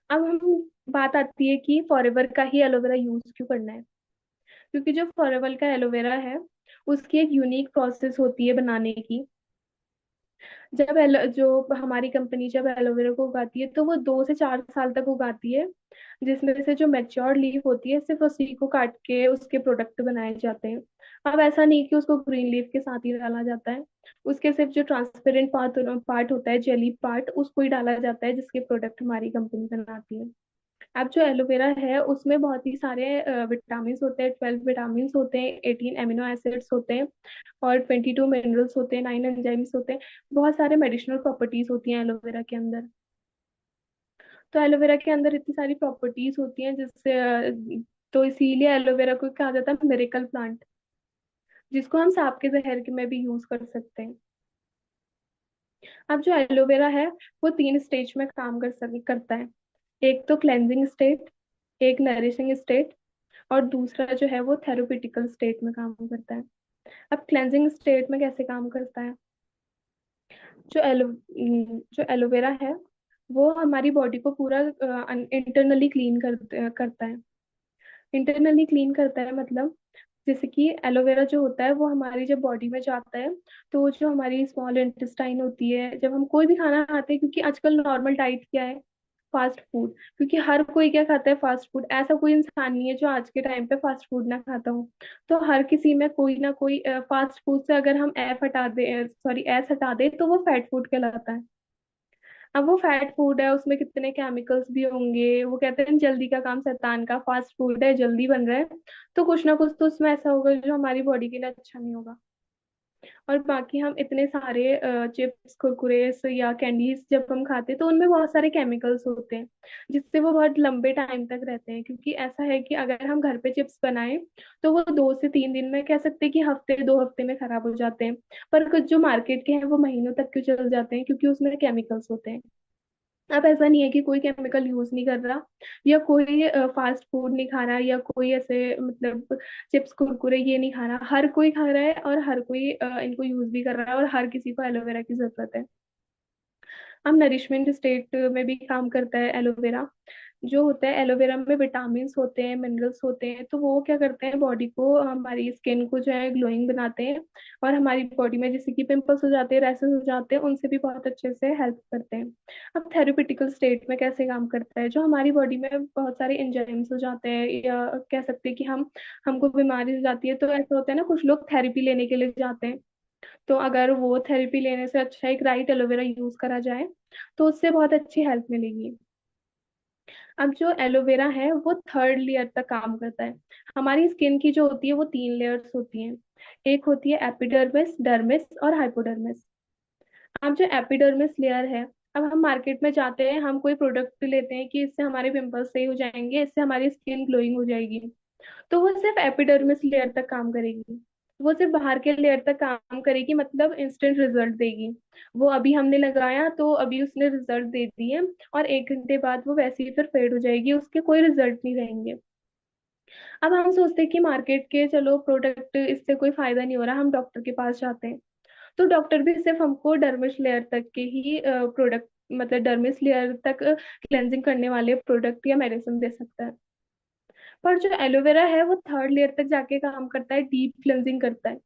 अब हम, बात आती है कि फॉरेवर का ही एलोवेरा यूज क्यों करना है। क्योंकि जो फॉरेवर का एलोवेरा है, उसकी एक यूनिक प्रोसेस होती है बनाने की। जो हमारी कंपनी जब एलोवेरा को उगाती है, तो वो 2 से 4 साल तक उगाती है, जिसमें से जो मैच्योर लीफ होती है सिर्फ उसी को काट के उसके प्रोडक्ट बनाए जाते हैं। अब ऐसा नहीं कि उसको ग्रीन लीफ के साथ ही डाला जाता है, उसके सिर्फ जो ट्रांसपेरेंट पार्ट पार्ट होता है, जेली पार्ट, उसको ही डाला जाता है, जिसके प्रोडक्ट हमारी कंपनी बनाती है। अब जो एलोवेरा है उसमें बहुत ही सारे विटामिन होते हैं, 12 विटामिन होते हैं, 18 अमीनो एसिड्स होते हैं, और 22 मिनरल्स होते हैं, 9 एंजाइम्स होते हैं। बहुत सारे मेडिसिनल प्रॉपर्टीज होती हैं एलोवेरा के अंदर। तो एलोवेरा के अंदर इतनी सारी प्रॉपर्टीज होती हैं जिससे तो इसीलिए एलोवेरा को कहा जाता है मिरेकल प्लांट, जिसको हम सांप के जहर के में भी यूज कर सकते हैं। अब जो एलोवेरा है वो 3 स्टेज में काम करता है। एक तो क्लेंजिंग स्टेट, एक नरिशिंग स्टेट, और दूसरा जो है वो थेरेप्यूटिकल स्टेट में काम करता है। अब क्लेंजिंग स्टेट में कैसे काम करता है? जो एलो जो एलोवेरा है वो हमारी बॉडी को पूरा इंटरनली क्लीन करता है। इंटरनली क्लीन करता है मतलब, जैसे कि एलोवेरा जो होता है वो हमारी जब बॉडी में जाता है, तो वो जो हमारी स्मॉल इंटेस्टाइन होती है, जब हम कोई भी खाना खाते हैं, क्योंकि आजकल नॉर्मल डाइट क्या है, फास्ट फूड। क्योंकि हर कोई क्या खाता है, फास्ट फूड। ऐसा कोई इंसान नहीं है जो आज के टाइम पे फास्ट फूड ना खाता हो। तो हर किसी में कोई ना कोई फास्ट फूड से अगर हम एफ हटा दे, सॉरी एस हटा दे, तो वो फैट फूड कहलाता है। अब वो फैट फूड है, उसमें कितने केमिकल्स भी होंगे, वो कहते हैं जल्दी का काम शैतान का, फास्ट फूड है, जल्दी बन रहा है, तो कुछ ना कुछ तो उसमें ऐसा होगा जो हमारी बॉडी के लिए अच्छा नहीं होगा। और बाकी हम इतने सारे चिप्स, कुरकुरेस या कैंडीज जब हम खाते हैं, तो उनमें बहुत सारे केमिकल्स होते हैं, जिससे वो बहुत लंबे टाइम तक रहते हैं। क्योंकि ऐसा है कि अगर हम घर पे चिप्स बनाएं, तो वो 2 से 3 दिन में, कह सकते हैं कि हफ्ते 2 हफ्ते में खराब हो जाते हैं। पर कुछ जो मार्केट के हैं वो महीनों तक क्यों चल जाते हैं? क्योंकि उसमें केमिकल्स होते हैं। अब ऐसा नहीं है कि कोई केमिकल यूज नहीं कर रहा, या कोई फास्ट फूड नहीं खा रहा, या कोई ऐसे मतलब चिप्स कुरकुरे ये नहीं खा रहा। हर कोई खा रहा है और हर कोई इनको यूज भी कर रहा है, और हर किसी को एलोवेरा की जरूरत है। अब नरिशमेंट स्टेट में भी काम करता है एलोवेरा। जो होता है एलोवेरा में विटामिन होते हैं, मिनरल्स होते हैं, तो वो क्या करते हैं बॉडी को, हमारी स्किन को जो है ग्लोइंग बनाते हैं। और हमारी बॉडी में जैसे कि पिंपल्स हो जाते हैं, रैसेस हो जाते हैं, उनसे भी बहुत अच्छे से हेल्प करते हैं। अब थेरेपिटिकल स्टेट में कैसे काम करता है, जो हमारी बॉडी में बहुत सारे एंजाइम्स हो जाते हैं, या कह सकते हैं कि हमको बीमारी हो जाती है, तो ऐसा होता है ना, कुछ लोग थेरेपी लेने के लिए जाते हैं। तो अगर वो थेरेपी लेने से अच्छा एक राइट एलोवेरा यूज करा जाए, तो उससे बहुत अच्छी हेल्प मिलेगी। अब जो एलोवेरा है वो थर्ड लेयर तक काम करता है। हमारी स्किन की जो होती है वो तीन लेयर्स होती हैं। एक होती है एपिडर्मिस, डर्मिस और हाइपोडर्मिस। अब जो एपिडर्मिस लेयर है, अब हम मार्केट में जाते हैं, हम कोई प्रोडक्ट लेते हैं कि इससे हमारे पिंपल्स सही हो जाएंगे, इससे हमारी स्किन ग्लोइंग हो जाएगी, तो वो सिर्फ एपिडर्मिस लेयर तक काम करेगी। वो सिर्फ बाहर के लेयर तक काम करेगी, मतलब इंस्टेंट रिजल्ट देगी। वो अभी हमने लगाया तो अभी उसने रिजल्ट दे दिए, और 1 घंटे बाद वो वैसे ही फिर फेड हो जाएगी, उसके कोई रिजल्ट नहीं रहेंगे। अब हम सोचते हैं कि मार्केट के चलो प्रोडक्ट, इससे कोई फायदा नहीं हो रहा, हम डॉक्टर के पास जाते हैं। तो डॉक्टर भी सिर्फ हमको डर्मिश लेयर तक के ही प्रोडक्ट, मतलब डर्मिस लेयर तक क्लेंजिंग करने वाले प्रोडक्ट या मेडिसिन दे सकता है। पर जो एलोवेरा है वो थर्ड लेयर तक जाके काम करता है, डीप क्लेंजिंग करता है।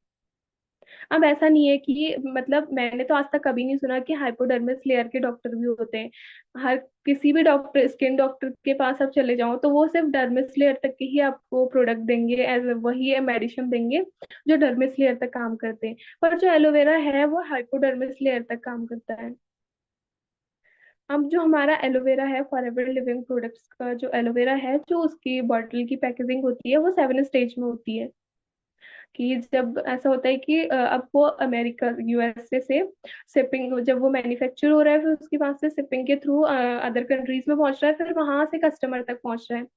अब ऐसा नहीं है कि, मतलब मैंने तो आज तक कभी नहीं सुना कि हाइपोडर्मिस लेयर के डॉक्टर भी होते हैं। हर किसी भी डॉक्टर, स्किन डॉक्टर के पास आप चले जाओ तो वो सिर्फ डर्मिस लेयर तक के ही आपको प्रोडक्ट देंगे, एज वही मेडिसिन देंगे जो डर्मिस लेयर तक काम करते हैं। पर जो एलोवेरा है वो हाइपोडर्मिस लेयर तक काम करता है। अब जो हमारा एलोवेरा है, फॉरएवर लिविंग प्रोडक्ट्स का जो एलोवेरा है, जो उसकी बॉटल की पैकेजिंग होती है वो 7 स्टेज में होती है। कि जब ऐसा होता है कि अब वो अमेरिका, यूएसए से शिपिंग, जब वो मैन्युफैक्चर हो रहा है, फिर उसके बाद से शिपिंग के थ्रू अदर कंट्रीज में पहुंच रहा है, फिर वहां से कस्टमर तक पहुंच रहा है।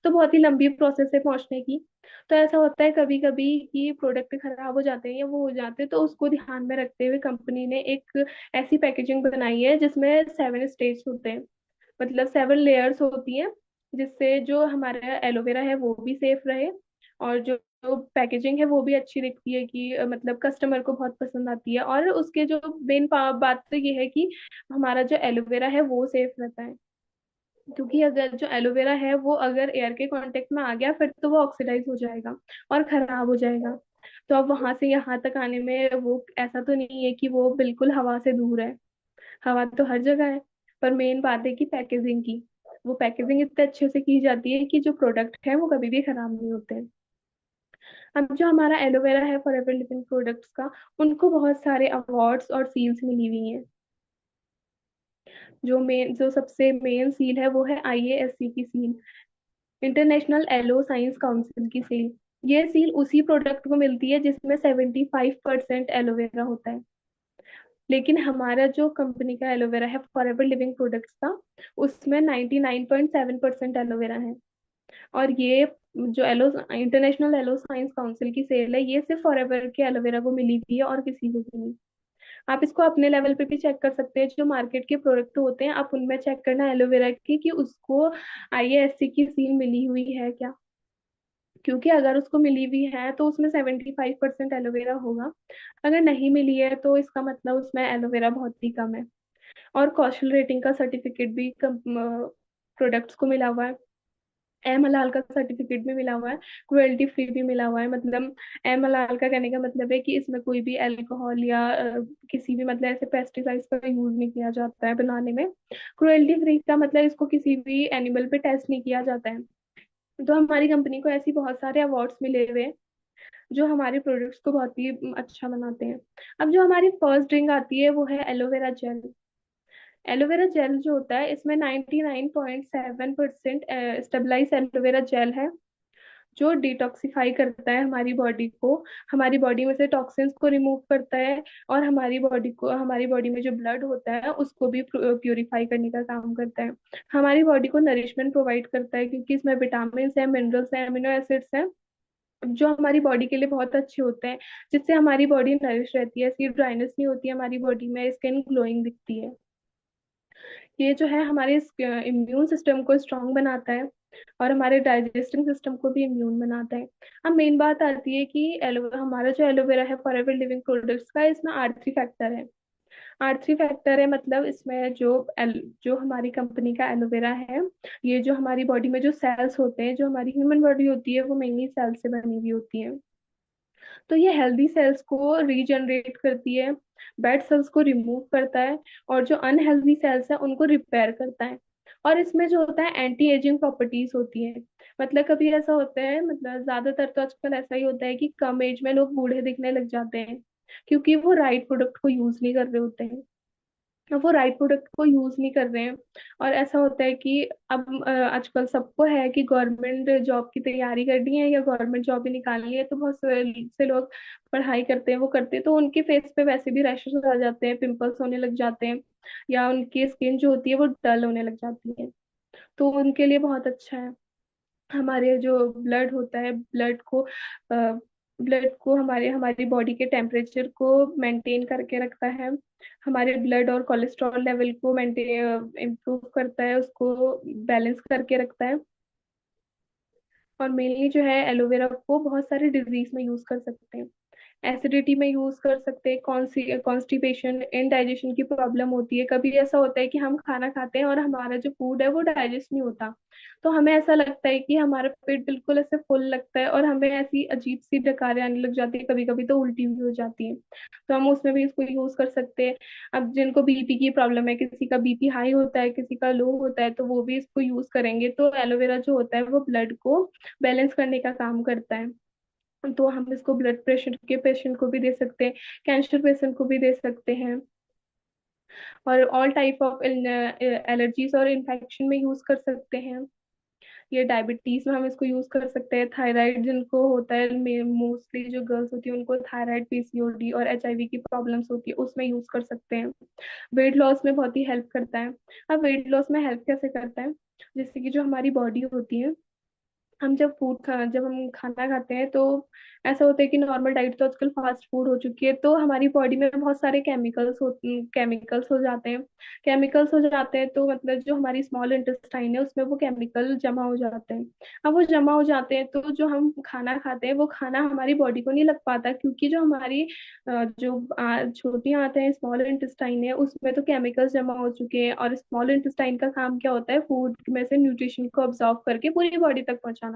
तो बहुत ही लंबी प्रोसेस है पहुंचने की। तो ऐसा होता है कभी कभी कि प्रोडक्ट खराब हो जाते हैं या वो हो जाते हैं, तो उसको ध्यान में रखते हुए कंपनी ने एक ऐसी पैकेजिंग बनाई है जिसमें 7 स्टेज होते हैं, मतलब 7 लेयर्स होती हैं, जिससे जो हमारा एलोवेरा है वो भी सेफ रहे, और जो पैकेजिंग है वो भी अच्छी दिखती है कि मतलब कस्टमर को बहुत पसंद आती है। और उसके जो मेन बात तो ये है कि हमारा जो एलोवेरा है वो सेफ रहता है। क्योंकि अगर जो एलोवेरा है वो अगर एयर के कांटेक्ट में आ गया, फिर तो वो ऑक्सीडाइज हो जाएगा और खराब हो जाएगा। तो अब वहां से यहाँ तक आने में वो ऐसा तो नहीं है कि वो बिल्कुल हवा से दूर है, हवा तो हर जगह है। पर मेन बात है कि पैकेजिंग की, वो पैकेजिंग इतने अच्छे से की जाती है कि जो प्रोडक्ट है वो कभी भी खराब नहीं होते। अब जो हमारा एलोवेरा है फॉरएवर लिविंग प्रोडक्ट्स का, उनको बहुत सारे अवार्ड्स और सील्स मिली हुई हैं। जो सबसे मेन सील है वो है IASC की seal, international aloe science council की सील। ये सील उसी प्रोडक्ट को मिलती है जिसमें 75% एलोवेरा होता है। लेकिन हमारा जो कंपनी का एलोवेरा है फॉरएवर लिविंग प्रोडक्ट्स का, उसमें 99.7% एलोवेरा है। और ये जो aloe international aloe science council की सेल है, ये सिर्फ फॉरएवर के एलोवेरा को मिली हुई है और किसी को भी नहीं। आप इसको अपने लेवल पे भी चेक कर सकते हैं, जो मार्केट के प्रोडक्ट होते हैं आप उनमें चेक करना एलोवेरा की कि उसको IASC की सील मिली हुई है क्या। क्योंकि अगर उसको मिली हुई है तो उसमें 75% एलोवेरा होगा। अगर नहीं मिली है तो इसका मतलब उसमें एलोवेरा बहुत ही कम है। और कौशल रेटिंग का सर्टिफिकेट भी प्रोडक्ट्स को मिला हुआ है। एम हलाल का सर्टिफिकेट भी मिला हुआ है, क्रुएल्टी फ्री भी मिला हुआ है। मतलब एम हलाल का कहने का मतलब है कि इसमें कोई भी अल्कोहल या किसी भी मतलब ऐसे पेस्टिसाइड्स का यूज नहीं किया जाता है बनाने में। क्रुएल्टी फ्री का मतलब इसको किसी भी एनिमल पे टेस्ट नहीं किया जाता है। तो हमारी कंपनी को ऐसी बहुत सारे अवार्ड्स मिले हुए हैं जो हमारे प्रोडक्ट्स को बहुत ही अच्छा बनाते हैं। अब जो हमारी फर्स्ट ड्रिंक आती है वो है एलोवेरा जेल। एलोवेरा जेल जो होता है इसमें 99.7% स्टेबलाइज एलोवेरा जेल है, जो डिटॉक्सिफाई करता है हमारी बॉडी को, हमारी बॉडी में से टॉक्सिन्स को रिमूव करता है, और हमारी बॉडी में जो ब्लड होता है उसको भी प्यूरिफाई करने का काम करता है। हमारी बॉडी को नरिशमेंट प्रोवाइड करता है, क्योंकि इसमें विटामिन है, मिनरल्स हैं, अमीनो एसिड्स हैं, जो हमारी बॉडी के लिए बहुत अच्छे होते हैं, जिससे हमारी बॉडी नरिश रहती है, स्किन ड्राइनेस नहीं होती है हमारी बॉडी में, स्किन ग्लोइंग दिखती है। ये जो है हमारे इम्यून सिस्टम को स्ट्रांग बनाता है, और हमारे डाइजेस्टिंग सिस्टम को भी इम्यून बनाता है। अब मेन बात आती है कि हमारा जो एलोवेरा है फॉरएवर लिविंग प्रोडक्ट्स का, इसमें R3 फैक्टर है। R3 फैक्टर है, मतलब इसमें जो हमारी कंपनी का एलोवेरा है, ये जो हमारी बॉडी में जो सेल्स होते हैं, जो हमारी ह्यूमन बॉडी होती है वो मेनली सेल्स से बनी हुई होती है। तो ये हेल्दी सेल्स को रीजनरेट करती है, बैड सेल्स को रिमूव करता है, और जो अनहेल्दी सेल्स है उनको रिपेयर करता है। और इसमें जो होता है एंटी एजिंग प्रॉपर्टीज होती है। मतलब कभी ऐसा होता है, मतलब ज्यादातर तो आजकल ऐसा ही होता है कि कम एज में लोग बूढ़े दिखने लग जाते हैं, क्योंकि वो राइट प्रोडक्ट को यूज नहीं कर रहे होते हैं। अब वो राइट प्रोडक्ट को यूज नहीं कर रहे हैं। और ऐसा होता है कि अब आजकल सबको है कि गवर्नमेंट जॉब की तैयारी करनी है या गवर्नमेंट जॉब ही निकालनी है, तो बहुत से लोग पढ़ाई करते हैं, वो करते हैं, तो उनके फेस पे वैसे भी रैशेस आ जाते हैं, पिंपल्स होने लग जाते हैं, या उनकी स्किन जो होती है वो डल होने लग जाती है। तो उनके लिए बहुत अच्छा है। हमारे जो ब्लड होता है, ब्लड को हमारे हमारी बॉडी के टेम्परेचर को मेंटेन करके रखता है। हमारे ब्लड और कोलेस्ट्रॉल लेवल को मेंटेन इम्प्रूव करता है, उसको बैलेंस करके रखता है। और मेनली जो है एलोवेरा को बहुत सारे डिजीज में यूज कर सकते हैं। एसिडिटी में यूज कर सकते हैं, कॉन्स्टिपेशन, इनडाइजेशन की प्रॉब्लम होती है। कभी ऐसा होता है कि हम खाना खाते हैं और हमारा जो फूड है वो डाइजेस्ट नहीं होता, तो हमें ऐसा लगता है कि हमारा पेट बिल्कुल ऐसे फुल लगता है, और हमें ऐसी अजीब सी डकारें आने लग जाती है, कभी कभी तो उल्टी भी हो जाती है। तो हम उसमें भी इसको यूज कर सकते हैं। अब जिनको बीपी की प्रॉब्लम है, किसी का बीपी हाई होता है, किसी का लो होता है, तो वो भी इसको यूज करेंगे। तो एलोवेरा जो होता है वो ब्लड को बैलेंस करने का काम करता है। तो हम इसको ब्लड प्रेशर के पेशेंट को भी दे सकते हैं, कैंसर पेशेंट को भी दे सकते हैं, और ऑल टाइप ऑफ एलर्जीज और इन्फेक्शन में यूज कर सकते हैं। ये डायबिटीज में हम इसको यूज कर सकते हैं। थायराइड जिनको होता है, मोस्टली जो गर्ल्स होती है उनको थायराइड, पीसीओडी और एचआईवी की प्रॉब्लम्स होती है, उसमें यूज कर सकते हैं। वेट लॉस में बहुत ही हेल्प करता है। अब वेट लॉस में हेल्प कैसे करता है, जैसे कि जो हमारी बॉडी होती है, जब हम खाना खाते हैं, तो ऐसा होता है कि नॉर्मल डाइट तो आजकल फास्ट फूड हो चुकी है, तो हमारी बॉडी में बहुत सारे केमिकल्स हो जाते हैं। केमिकल्स हो जाते हैं, तो मतलब जो हमारी स्मॉल इंटेस्टाइन है उसमें वो केमिकल जमा हो जाते हैं। अब वो जमा हो जाते हैं, तो जो हम खाना खाते हैं वो खाना हमारी बॉडी को नहीं लग पाता, क्योंकि जो हमारी छोटी आंत है, स्मॉल इंटेस्टाइन है, उसमें तो केमिकल्स जमा हो चुके हैं। और स्मॉल इंटेस्टाइन का काम क्या होता है, फूड में से न्यूट्रिशन को ऑब्जॉर्व करके पूरी बॉडी तक पहुंचाना।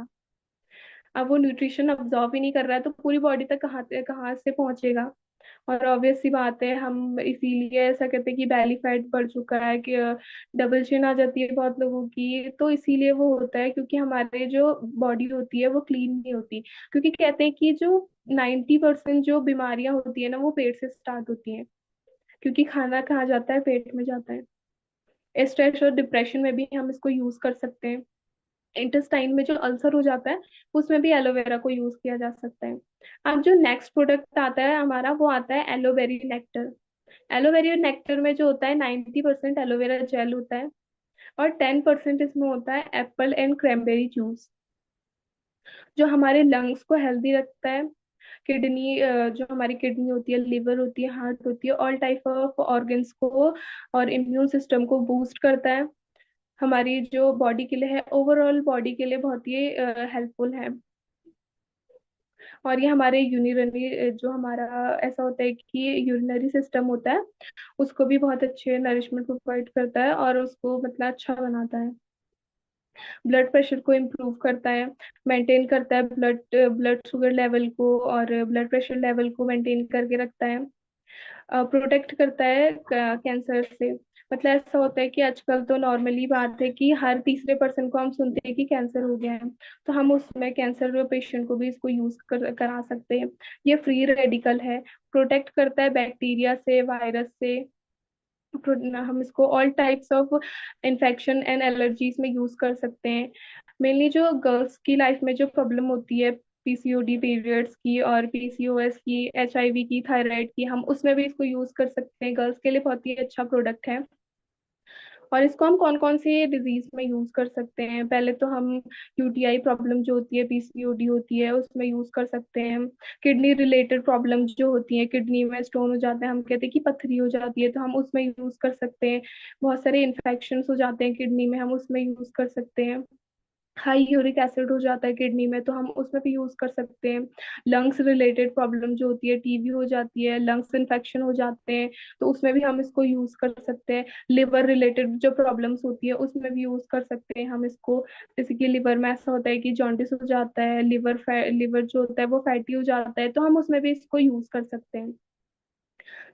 अब वो न्यूट्रिशन ऑब्जॉर्व ही नहीं कर रहा है, तो पूरी बॉडी तक कहाँ कहाँ से पहुंचेगा। और ऑब्वियस सी बात है, हम इसीलिए ऐसा कहते हैं कि बैली फैट बढ़ चुका है, कि डबल चिन आ जाती है बहुत लोगों की, तो इसीलिए वो होता है, क्योंकि हमारे जो बॉडी होती है वो क्लीन नहीं होती। क्योंकि कहते हैं कि जो 90% जो बीमारियां होती है ना, वो पेट से स्टार्ट होती हैं, क्योंकि खाना कहाँ जाता है, पेट में जाता है। स्ट्रेस और डिप्रेशन में भी हम इसको यूज कर सकते हैं। इंटेस्टाइन में जो अल्सर हो जाता है, उसमें भी एलोवेरा को यूज किया जा सकता है। अब जो नेक्स्ट प्रोडक्ट आता है हमारा, वो आता है एलोवेरी नेक्टर। एलोवेरी नेक्टर में जो होता है 90% एलोवेरा जेल होता है, और 10% इसमें होता है एप्पल एंड क्रैनबेरी जूस, जो हमारे लंग्स को हेल्दी रखता है। किडनी, जो हमारी किडनी होती है, लिवर होती है, हार्ट होती है, ऑल टाइप ऑफ ऑर्गन्स को और इम्यून सिस्टम को बूस्ट करता है। हमारी जो बॉडी के लिए है, ओवरऑल बॉडी के लिए बहुत ही हेल्पफुल है। और ये हमारे यूरिनरी, जो हमारा ऐसा होता है कि यूरिनरी सिस्टम होता है, उसको भी बहुत अच्छे नरिशमेंट प्रोवाइड करता है, और उसको मतलब अच्छा बनाता है। ब्लड प्रेशर को इम्प्रूव करता है, मेंटेन करता है ब्लड ब्लड शुगर लेवल को, और ब्लड प्रेशर लेवल को मेंटेन करके रखता है। प्रोटेक्ट करता है कैंसर से। मतलब ऐसा होता है कि आजकल तो नॉर्मली बात है कि हर तीसरे पर्सन को हम सुनते हैं कि कैंसर हो गया है, तो हम उसमें कैंसर पेशेंट को भी इसको करा सकते हैं। ये फ्री रेडिकल है, प्रोटेक्ट करता है बैक्टीरिया से, वायरस से। हम इसको all types of infection and allergies में यूज कर सकते हैं। मेनली जो गर्ल्स की लाइफ में जो प्रॉब्लम होती है, पीसीओडी, पीरियड्स की, और पीसीओएस की, एचआईवी की, थायराइड की, हम उसमें भी इसको यूज कर सकते हैं। गर्ल्स के लिए बहुत ही अच्छा प्रोडक्ट है। और इसको हम कौन कौन से डिजीज में यूज कर सकते हैं, पहले तो हम यूटीआई प्रॉब्लम जो होती है, पीसीओडी होती है, उसमें यूज कर सकते हैं। किडनी रिलेटेड प्रॉब्लम जो होती है, किडनी में स्टोन हो जाता है, हम कहते हैं कि पथरी हो जाती है, तो हम उसमें यूज कर सकते हैं। बहुत सारे इन्फेक्शन हो जाते हैं किडनी में, हम उसमें यूज कर सकते हैं। हाई यूरिक एसिड हो जाता है किडनी में, तो हम उसमें भी यूज कर सकते हैं। लंग्स रिलेटेड प्रॉब्लम जो होती है, टीबी हो जाती है, लंग्स इन्फेक्शन हो जाते हैं, तो उसमें भी हम इसको यूज कर सकते हैं। लिवर रिलेटेड जो प्रॉब्लम्स होती है उसमें भी यूज कर सकते हैं हम इसको। जैसे कि लिवर में ऐसा होता है कि जॉन्डिस हो जाता है, लिवर जो होता है वो फैटी हो जाता है, तो हम उसमें भी इसको यूज कर सकते हैं।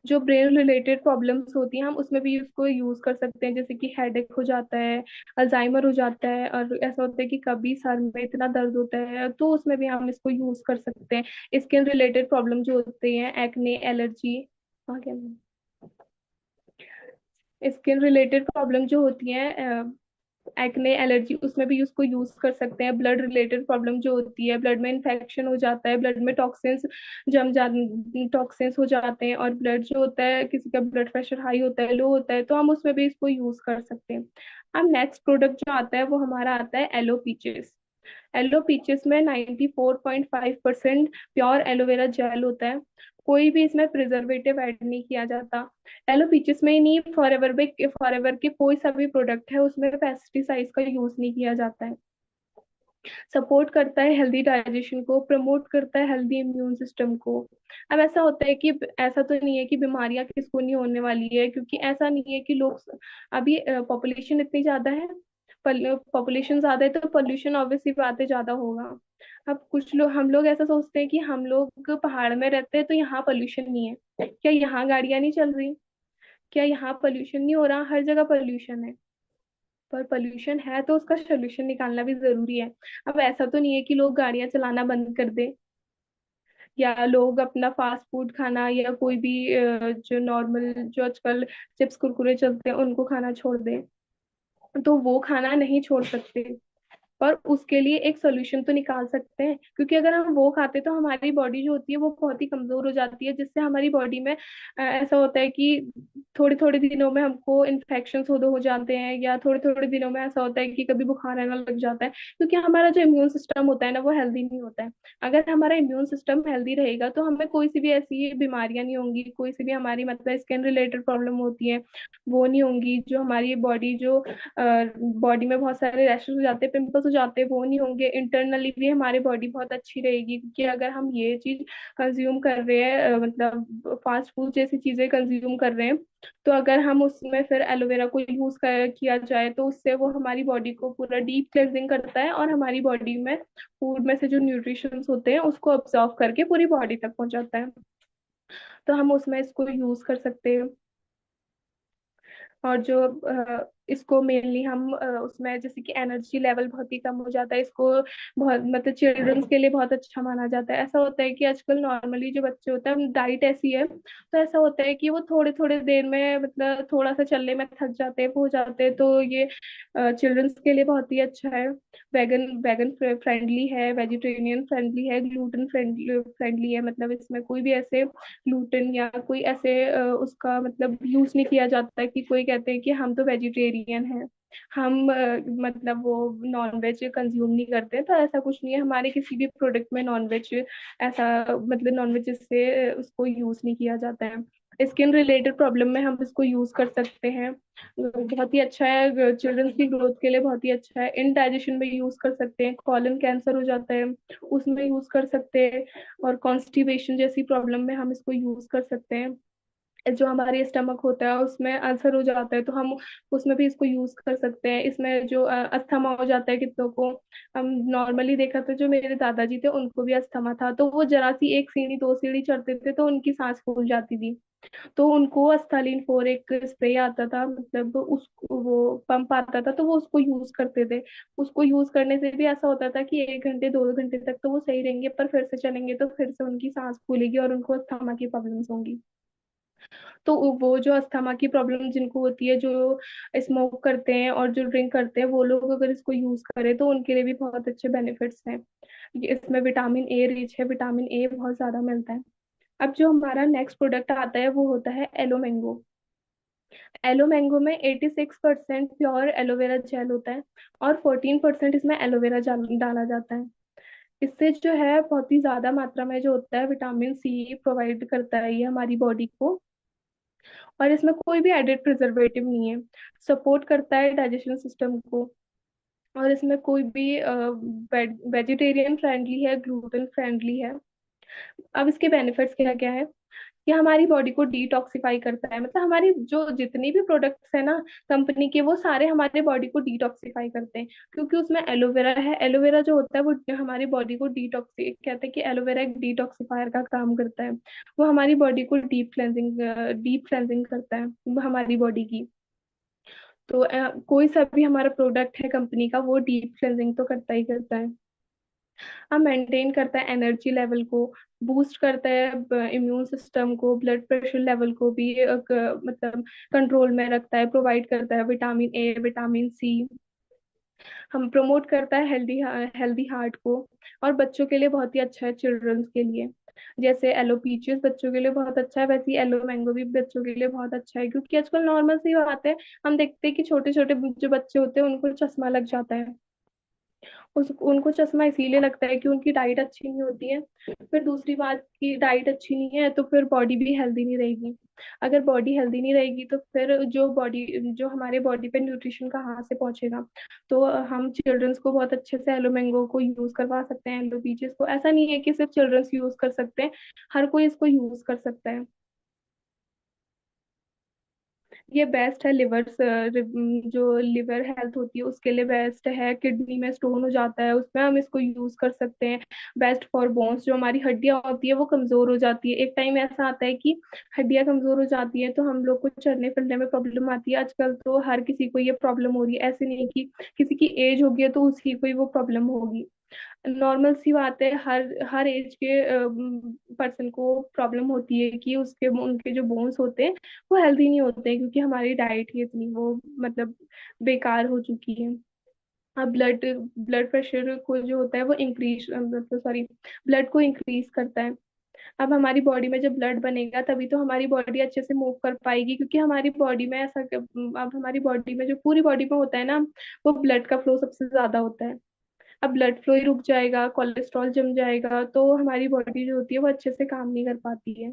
जो ब्रेन रिलेटेड प्रॉब्लम्स होती हैं हम उसमें भी उसको यूज कर सकते हैं, जैसे कि हेडेक हो जाता है, अल्जाइमर हो जाता है, और ऐसा होता है कि कभी सर में इतना दर्द होता है, तो उसमें भी हम इसको यूज कर सकते हैं। स्किन रिलेटेड प्रॉब्लम जो होती हैं, एक्ने, एलर्जी, आगे स्किन रिलेटेड प्रॉब्लम जो होती हैं, एक्ने, एलर्जी, उसमें भी उसको यूज कर सकते हैं। ब्लड रिलेटेड प्रॉब्लम जो होती है, ब्लड में इन्फेक्शन हो जाता है, ब्लड में टॉक्सिन्स जम जा टॉक्सिन्स हो जाते हैं, और ब्लड जो होता है, किसी का ब्लड प्रेशर हाई होता है, लो होता है, तो हम उसमें भी इसको यूज कर सकते हैं। अब नेक्स्ट प्रोडक्ट जो आता है वो हमारा आता है एलो पीचेस। एलो पीचेस में 94.5% प्योर एलोवेरा जेल होता है। कोई भी इसमें प्रिजर्वेटिव ऐड नहीं किया जाता। एलो पीचेस में ही नहीं, फॉरएवर के कोई सा भी प्रोडक्ट है उसमें पेस्टिसाइड्स का यूज नहीं किया जाता है। सपोर्ट करता है हेल्दी डाइजेशन को, प्रमोट करता है हेल्दी इम्यून सिस्टम को। अब ऐसा होता है कि ऐसा तो नहीं है कि बीमारियां किसको नहीं होने वाली है, क्योंकि ऐसा नहीं है कि लोग, अभी पॉपुलेशन इतनी ज्यादा है, पॉपुलेशन ज्यादा है तो पोल्यूशन ऑब्वियसली बात है ज्यादा होगा। अब कुछ लोग, हम लोग ऐसा सोचते हैं कि हम लोग पहाड़ में रहते हैं तो यहाँ पोल्यूशन नहीं है, क्या यहाँ गाड़ियां नहीं चल रही, क्या यहाँ पोल्यूशन नहीं हो रहा, हर जगह पोल्यूशन है। पर पोल्यूशन है तो उसका सोल्यूशन निकालना भी जरूरी है। अब ऐसा तो नहीं है कि लोग गाड़ियां चलाना बंद कर दे, या लोग अपना फास्ट फूड खाना, या कोई भी जो नॉर्मल, जो आजकल चिप्स कुरकुरे चलते हैं उनको खाना छोड़ दें, तो वो खाना नहीं छोड़ सकते। पर उसके लिए एक सोल्यूशन तो निकाल सकते हैं, क्योंकि अगर हम वो खाते तो हमारी बॉडी जो होती है वो बहुत ही कमजोर हो जाती है, जिससे हमारी बॉडी में ऐसा होता है कि थोड़े थोड़े दिनों में हमको इन्फेक्शन हो जाते हैं, या थोड़े थोड़े दिनों में ऐसा होता है कि कभी बुखार आने लग जाता है, क्योंकि हमारा जो इम्यून सिस्टम होता है ना वो हेल्दी नहीं होता है। अगर हमारा इम्यून सिस्टम हेल्दी रहेगा तो हमें कोई सी भी ऐसी बीमारियां नहीं होंगी, कोई सी भी हमारी मतलब स्किन रिलेटेड प्रॉब्लम होती है वो नहीं होंगी, जो हमारी बॉडी जो बॉडी में बहुत सारे रैशेस हो जाते हैं, पिंपल्स हो जाते हैं, वो नहीं होंगे। इंटरनली भी हमारी बॉडी बहुत अच्छी रहेगी, क्योंकि अगर हम ये चीज कंज्यूम कर रहे हैं, मतलब फास्ट फूड जैसी चीजें कंज्यूम कर रहे हैं, तो अगर हम उसमें फिर एलोवेरा को यूज किया जाए तो उससे वो हमारी बॉडी को पूरा डीप क्लेंजिंग करता है, और हमारी बॉडी में फूड में से जो न्यूट्रिशंस होते हैं उसको अब्सॉर्ब करके पूरी बॉडी तक पहुंचाता है, तो हम उसमें इसको यूज कर सकते हैं। और जो इसको मेनली हम उसमें जैसे कि एनर्जी लेवल बहुत ही कम हो जाता है, इसको बहुत मतलब चिल्ड्रंस के लिए बहुत अच्छा माना जाता है। ऐसा होता है कि आजकल नॉर्मली जो बच्चे होते हैं, डाइट ऐसी है, तो ऐसा होता है कि वो थोड़े थोड़े देर में मतलब थोड़ा सा चलने में थक जाते हैं, वो हो जाते हैं, तो ये चिल्ड्रंस के लिए बहुत ही अच्छा है। वेगन वेगन फ्रेंडली है, वेजिटेरियन फ्रेंडली है, ग्लूटेन फ्रेंडली फ्रेंडली है, मतलब इसमें कोई भी ऐसे ग्लूटेन या कोई ऐसे उसका मतलब यूज नहीं किया जाता है कि कोई कहते हैं कि हम तो वेजिटेरियन हैं, हम मतलब वो नॉन वेज कंज्यूम नहीं करते, तो ऐसा कुछ नहीं है, हमारे किसी भी प्रोडक्ट में नॉन वेज ऐसा मतलब नॉन वेज से उसको यूज नहीं किया जाता है। स्किन रिलेटेड प्रॉब्लम में हम इसको यूज कर सकते हैं, बहुत ही अच्छा है, चिल्ड्रंस की ग्रोथ के लिए बहुत ही अच्छा है। इन डाइजेशन में यूज कर सकते हैं, कॉलन कैंसर हो जाता है उसमें यूज कर सकते हैं, और कॉन्स्टिपेशन जैसी प्रॉब्लम में हम इसको यूज कर सकते हैं। जो हमारे स्टमक होता है उसमें अल्सर हो जाता है तो हम उसमें भी इसको यूज कर सकते हैं। इसमें जो अस्थमा हो जाता है कितनों को, हम नॉर्मली देखा तो जो मेरे दादाजी थे उनको भी अस्थमा था, तो वो जरा सी एक सीढ़ी दो सीढ़ी चढ़ते थे तो उनकी सांस फूल जाती थी, तो उनको अस्थालीन 4 एक स्प्रे आता था, मतलब उस वो पंप आता था, तो वो उसको यूज करते थे। उसको यूज करने से भी ऐसा होता था कि 1 घंटे 2 घंटे तक तो वो सही रहेंगे, पर फिर से चलेंगे तो फिर से उनकी सांस फूलेगी और उनको अस्थमा की प्रॉब्लम्स होंगी। तो वो जो अस्थमा की प्रॉब्लम जिनको होती है, जो स्मोक करते हैं और जो ड्रिंक करते हैं, वो लोग अगर इसको यूज करें तो उनके लिए भी बहुत अच्छे बेनिफिट्स हैं। इसमें विटामिन ए रिच है, विटामिन ए बहुत ज्यादा मिलता है। अब जो हमारा नेक्स्ट प्रोडक्ट आता है वो होता है एलो मैंगो। एलो मैंगो में 86% प्योर एलोवेरा जेल होता है, और 14% इसमें एलोवेरा डाला जाता है। इससे जो है बहुत ही ज्यादा मात्रा में जो होता है विटामिन सी प्रोवाइड करता है ये हमारी बॉडी को, और इसमें कोई भी एडेड प्रिजर्वेटिव नहीं है। सपोर्ट करता है डाइजेशन सिस्टम को, और इसमें कोई भी वेजिटेरियन फ्रेंडली है, ग्लूटेन फ्रेंडली है। अब इसके बेनिफिट्स क्या क्या है? ये हमारी बॉडी को डिटॉक्सिफाई करता है, मतलब हमारी जो जितनी भी प्रोडक्ट्स है ना कंपनी के, वो सारे हमारे बॉडी को डिटॉक्सिफाई करते हैं। क्योंकि उसमें एलोवेरा है, एलोवेरा जो होता है वो हमारी बॉडी को डिटॉक्सी कहते हैं कि एलोवेरा एक डिटॉक्सिफायर का काम करता है। वो हमारी बॉडी को डीप क्लेंजिंग करता है वो हमारी बॉडी की। तो कोई सा भी हमारा प्रोडक्ट है कंपनी का, वो डीप क्लेंजिंग तो करता ही करता है। हाँ, मेंटेन करता है एनर्जी लेवल को, बूस्ट करता है इम्यून सिस्टम को, ब्लड प्रेशर लेवल को भी मतलब कंट्रोल में रखता है, प्रोवाइड करता है विटामिन ए, विटामिन सी। हम प्रमोट करता है हेल्दी हेल्दी हार्ट को। और बच्चों के लिए बहुत ही अच्छा है, चिल्ड्रंस के लिए। जैसे एलो पीचेस बच्चों के लिए बहुत अच्छा है, वैसे ही एलो मैंगो भी बच्चों के लिए बहुत अच्छा है। क्योंकि आजकल नॉर्मल सी बात है, हम देखते हैं कि छोटे छोटे जो बच्चे होते हैं उनको चश्मा लग जाता है। उनको चश्मा इसीलिए लगता है कि उनकी डाइट अच्छी नहीं होती है। फिर दूसरी बात की डाइट अच्छी नहीं है तो फिर बॉडी भी हेल्दी नहीं रहेगी। अगर बॉडी हेल्दी नहीं रहेगी तो फिर जो हमारे बॉडी पे न्यूट्रिशन कहाँ से पहुंचेगा? तो हम चिल्ड्रंस को बहुत अच्छे से एलो मैंगो को यूज करवा सकते हैं, एलो बीचेस को। ऐसा नहीं है कि सिर्फ चिल्ड्रंस यूज कर सकते हैं, हर कोई इसको यूज कर सकता है। ये बेस्ट है लिवर, जो लिवर हेल्थ होती है उसके लिए बेस्ट है। किडनी में स्टोन हो जाता है उसमें हम इसको यूज कर सकते हैं। बेस्ट फॉर बोन्स, जो हमारी हड्डियां होती है वो कमजोर हो जाती है, एक टाइम ऐसा आता है कि हड्डियां कमजोर हो जाती है तो हम लोग को चलने फिरने में प्रॉब्लम आती है। आजकल तो हर किसी को ये प्रॉब्लम हो रही है, ऐसे नहीं कि किसी की एज होगी है तो उसी को ही वो प्रॉब्लम होगी। नॉर्मल सी बात है, हर हर एज के पर्सन को प्रॉब्लम होती है कि उसके उनके जो बोन्स होते हैं वो हेल्दी नहीं होते हैं, क्योंकि हमारी डाइट ही इतनी वो मतलब बेकार हो चुकी है। अब ब्लड प्रेशर को जो होता है वो इंक्रीज, मतलब सॉरी, ब्लड को इंक्रीज करता है। अब हमारी बॉडी में जब ब्लड बनेगा तभी तो हमारी बॉडी अच्छे से मूव कर पाएगी, क्योंकि हमारी बॉडी में अब हमारी बॉडी में जो पूरी बॉडी में होता है ना, वो ब्लड का फ्लो सबसे ज्यादा होता है। अब ब्लड फ्लो ही रुक जाएगा, कोलेस्ट्रॉल जम जाएगा, तो हमारी बॉडी जो होती है वो अच्छे से काम नहीं कर पाती है।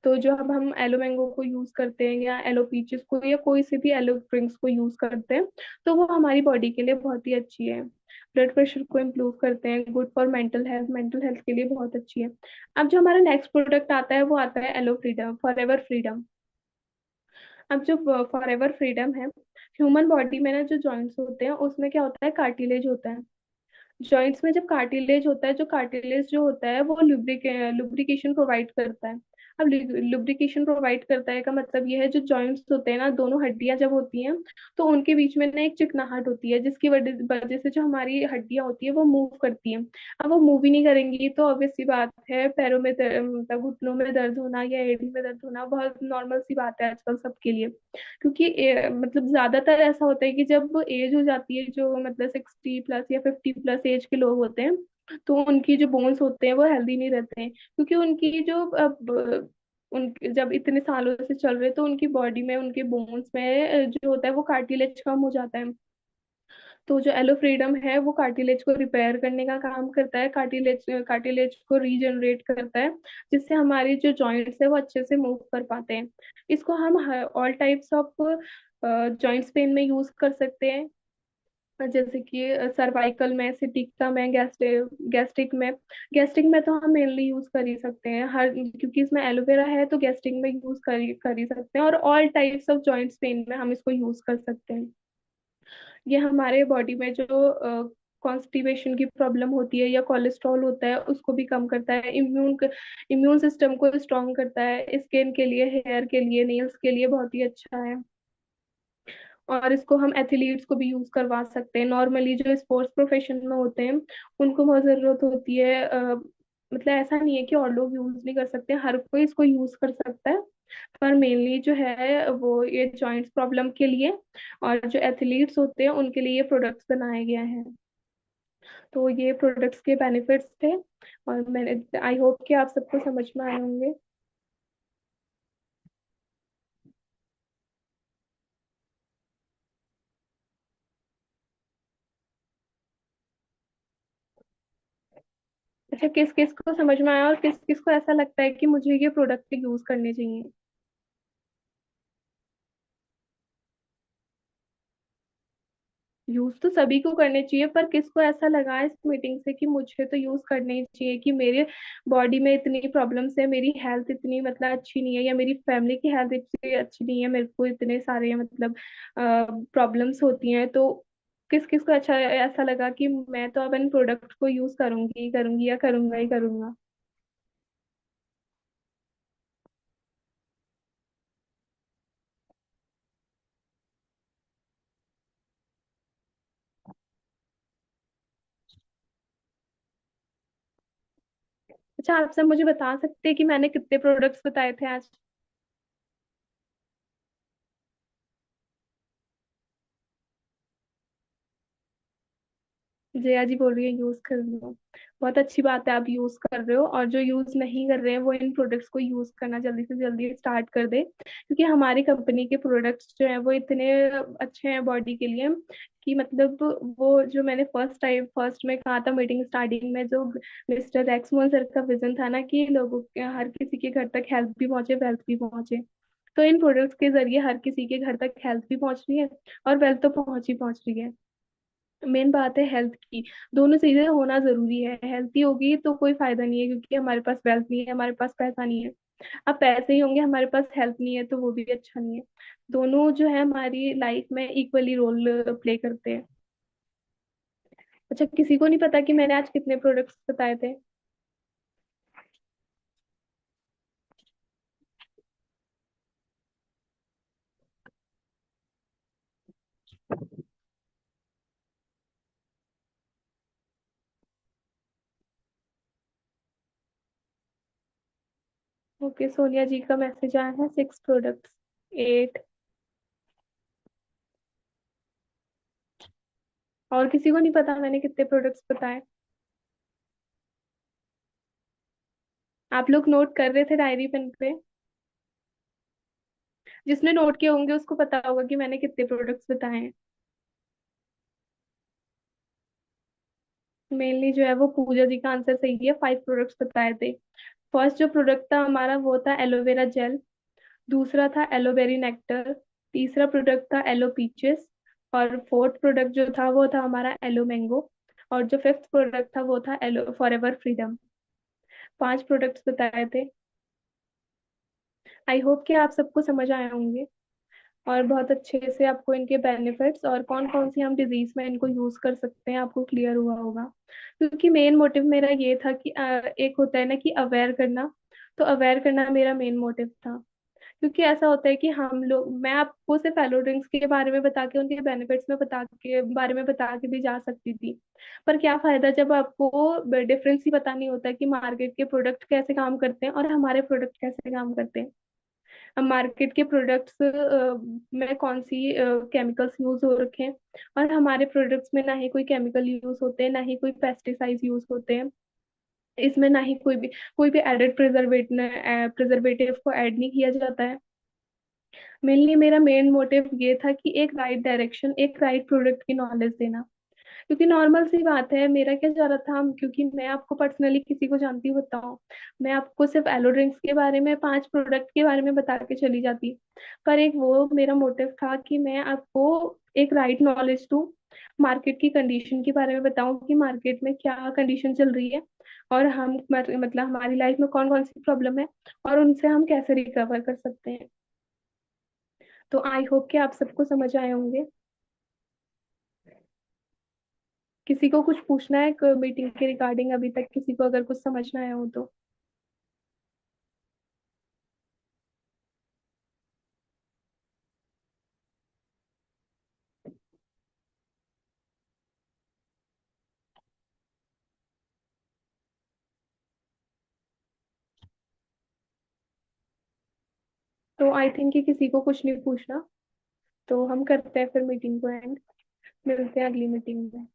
तो जो अब हम एलो मैंगो को यूज करते हैं या एलो पीचेस को या कोई से भी एलो ड्रिंक्स को यूज करते हैं, तो वो हमारी बॉडी के लिए बहुत ही अच्छी है। ब्लड प्रेशर को इम्प्रूव करते हैं, गुड फॉर मेंटल हेल्थ के लिए बहुत अच्छी है। अब जो हमारा नेक्स्ट प्रोडक्ट आता है वो आता है aloe freedom, forever freedom. अब जो फॉर एवर फ्रीडम है, ह्यूमन बॉडी में ना जो जॉइंट्स होते हैं उसमें क्या होता है, कार्टिलेज होता है। जॉइंट्स में जब कार्टिलेज होता है, जो कार्टिलेज जो होता है वो लुब्रिकेशन प्रोवाइड करता है। अब लुब्रिकेशन प्रोवाइड करता है का मतलब ये है, जो जॉइंट्स होते हैं ना, दोनों हड्डियां जब होती हैं तो उनके बीच में ना एक चिकनाहट होती है, जिसकी वजह वजह से जो हमारी हड्डियां होती है वो मूव करती हैं। अब वो मूव ही नहीं करेंगी तो ऑब्वियस सी बात है, पैरों में मतलब घुटनों में दर्द होना या एड़ी में दर्द होना बहुत नॉर्मल सी बात है आजकल सबके लिए। क्योंकि मतलब ज्यादातर ऐसा होता है कि जब एज हो जाती है, जो मतलब 60 प्लस या 50 प्लस एज के लोग होते हैं, तो उनकी जो बोन्स होते हैं वो हेल्दी नहीं रहते हैं। क्योंकि उनकी जो अब उन जब इतने सालों से चल रहे तो उनकी बॉडी में, उनके बोन्स में जो होता है वो कार्टिलेज कम हो जाता है। तो जो एलो फ्रीडम है वो कार्टिलेज को रिपेयर करने का काम करता है, कार्टिलेज कार्टिलेज को रीजनरेट करता है, जिससे हमारी जो जॉइंट्स है वो अच्छे से मूव कर पाते हैं। इसको हम all types of joints pain में यूज कर सकते हैं। जैसे कि सर्वाइकल में, सिटिका में, गैस्ट्रिक में तो हम मेनली यूज कर ही सकते हैं हर, क्योंकि इसमें एलोवेरा है तो गैस्ट्रिक में यूज कर ही सकते हैं। और all types of joints pain में हम इसको यूज कर सकते हैं। ये हमारे बॉडी में जो कॉन्स्टिपेशन की प्रॉब्लम होती है या कोलेस्ट्रॉल होता है उसको भी कम करता है, इम्यून सिस्टम को स्ट्रॉन्ग करता है, स्किन के लिए, हेयर के लिए, नेल्स के लिए बहुत ही अच्छा है। और इसको हम एथलीट्स को भी यूज करवा सकते हैं, नॉर्मली जो स्पोर्ट्स प्रोफेशन में होते हैं उनको बहुत जरूरत होती है। मतलब ऐसा नहीं है कि और लोग यूज नहीं कर सकते, हर कोई इसको यूज कर सकता है। पर मेनली जो है वो ये जॉइंट्स प्रॉब्लम के लिए और जो एथलीट्स होते हैं उनके लिए ये प्रोडक्ट्स बनाए गए हैं। तो ये प्रोडक्ट्स के बेनिफिट्स थे, और मैंने आई होप कि आप सबको समझ में आए होंगे। अच्छा, किस किस को समझ में आया और किस किस को ऐसा लगता है कि मुझे ये प्रोडक्ट यूज करने चाहिए? यूज तो सभी को करने चाहिए, पर किसको ऐसा लगा इस मीटिंग से कि मुझे तो यूज करने ही चाहिए, कि मेरे बॉडी में इतनी प्रॉब्लम्स है, मेरी हेल्थ इतनी मतलब अच्छी नहीं है, या मेरी फैमिली की हेल्थ इतनी अच्छी नहीं है, मेरे को इतने सारे मतलब प्रॉब्लम्स होती हैं, तो किस किस को अच्छा ऐसा लगा कि मैं तो अब इन प्रोडक्ट को यूज करूंगी या करूंगा ही करूंगा। अच्छा, आप सब मुझे बता सकते हैं कि मैंने कितने प्रोडक्ट्स बताए थे आज? जया जी बोल रही है यूज कर लो। बहुत अच्छी बात है, आप यूज कर रहे हो, और जो यूज नहीं कर रहे हैं वो इन प्रोडक्ट्स को यूज करना जल्दी से जल्दी स्टार्ट कर दे, क्योंकि हमारी कंपनी के प्रोडक्ट्स जो है वो इतने अच्छे हैं बॉडी के लिए, कि मतलब वो जो मैंने फर्स्ट में कहा था मीटिंग स्टार्टिंग में, जो मिस्टर एक्समोन सर का विजन था ना, कि लोगों के हर किसी के घर तक हेल्थ भी पहुंचे, वेल्थ भी पहुंचे, तो इन प्रोडक्ट्स के जरिए हर किसी के घर तक हेल्थ भी पहुंच रही है और वेल्थ तो पहुंच रही है। मेन बात है हेल्थ की। दोनों चीजें होना जरूरी है, हेल्थी होगी तो कोई फायदा नहीं है, क्योंकि हमारे पास वेल्थ नहीं है, हमारे पास पैसा नहीं है। अब पैसे ही होंगे, हमारे पास हेल्थ नहीं है, तो वो भी अच्छा नहीं है। दोनों जो है हमारी लाइफ में इक्वली रोल प्ले करते हैं। अच्छा, किसी को नहीं पता कि मैंने आज कितने प्रोडक्ट्स बताए थे? ओके, सोनिया जी का मैसेज आया है, 6 प्रोडक्ट्स। 8। और किसी को नहीं पता मैंने कितने प्रोडक्ट्स बताए? आप लोग नोट कर रहे थे डायरी पेन पे? जिसने नोट किए होंगे उसको पता होगा कि मैंने कितने प्रोडक्ट्स बताए हैं। मेनली जो है वो पूजा जी का आंसर सही है, 5 प्रोडक्ट्स बताए थे। फर्स्ट जो प्रोडक्ट था हमारा वो था एलोवेरा जेल। दूसरा था एलोवेरी नेक्टर। तीसरा प्रोडक्ट था एलो पीचेस। और फोर्थ प्रोडक्ट जो था वो था हमारा एलो मैंगो। और जो फिफ्थ प्रोडक्ट था वो था एलो फॉरएवर फ्रीडम। 5 प्रोडक्ट्स बताए थे। आई होप कि आप सबको समझ आए होंगे, और बहुत अच्छे से आपको इनके बेनिफिट्स और कौन कौन सी हम डिजीज में इनको यूज कर सकते हैं आपको क्लियर हुआ होगा। क्योंकि मेन मोटिव मेरा ये था कि एक होता है ना कि अवेयर करना, तो अवेयर करना मेरा मेन मोटिव था। क्योंकि ऐसा होता है कि हम लोग, मैं आपको सिर्फ एलो ड्रिंक्स के बारे में बता के, उनके बेनिफिट्स में बता के बारे में बता के भी जा सकती थी, पर क्या फायदा जब आपको डिफरेंस ही पता नहीं होता कि मार्केट के प्रोडक्ट कैसे काम करते हैं और हमारे प्रोडक्ट कैसे काम करते हैं। मार्केट के प्रोडक्ट्स में कौन सी केमिकल्स यूज हो रखे हैं, और हमारे प्रोडक्ट्स में ना ही कोई केमिकल यूज होते हैं, ना ही कोई पेस्टिसाइड यूज होते हैं। इसमें ना ही कोई भी एडेड प्रिजर्वेटिव को ऐड नहीं किया जाता है। मेनली मेरा मेन मोटिव ये था कि एक राइट डायरेक्शन, एक राइट प्रोडक्ट की नॉलेज देना। क्योंकि नॉर्मल सी बात है, मेरा क्या जा रहा था, क्योंकि मैं आपको पर्सनली किसी को जानती हूँ बताऊँ, मैं आपको सिर्फ एलो ड्रिंक्स के बारे में 5 प्रोडक्ट के बारे में बता के चली जाती, पर एक वो मेरा मोटिव था कि मैं आपको एक राइट नॉलेज दूँ, मार्केट की कंडीशन के बारे में बताऊं कि मार्केट में क्या कंडीशन चल रही है, और हम मतलब हमारी लाइफ में कौन कौन सी प्रॉब्लम है, और उनसे हम कैसे रिकवर कर सकते हैं। तो आई होप कि आप सबको समझ आए होंगे। किसी को कुछ पूछना है मीटिंग के रिगार्डिंग? अभी तक किसी को अगर कुछ समझ ना आया हो तो? तो आई थिंक कि किसी को कुछ नहीं पूछना, तो हम करते हैं फिर मीटिंग को एंड। मिलते हैं अगली मीटिंग में।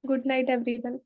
Good night everyone.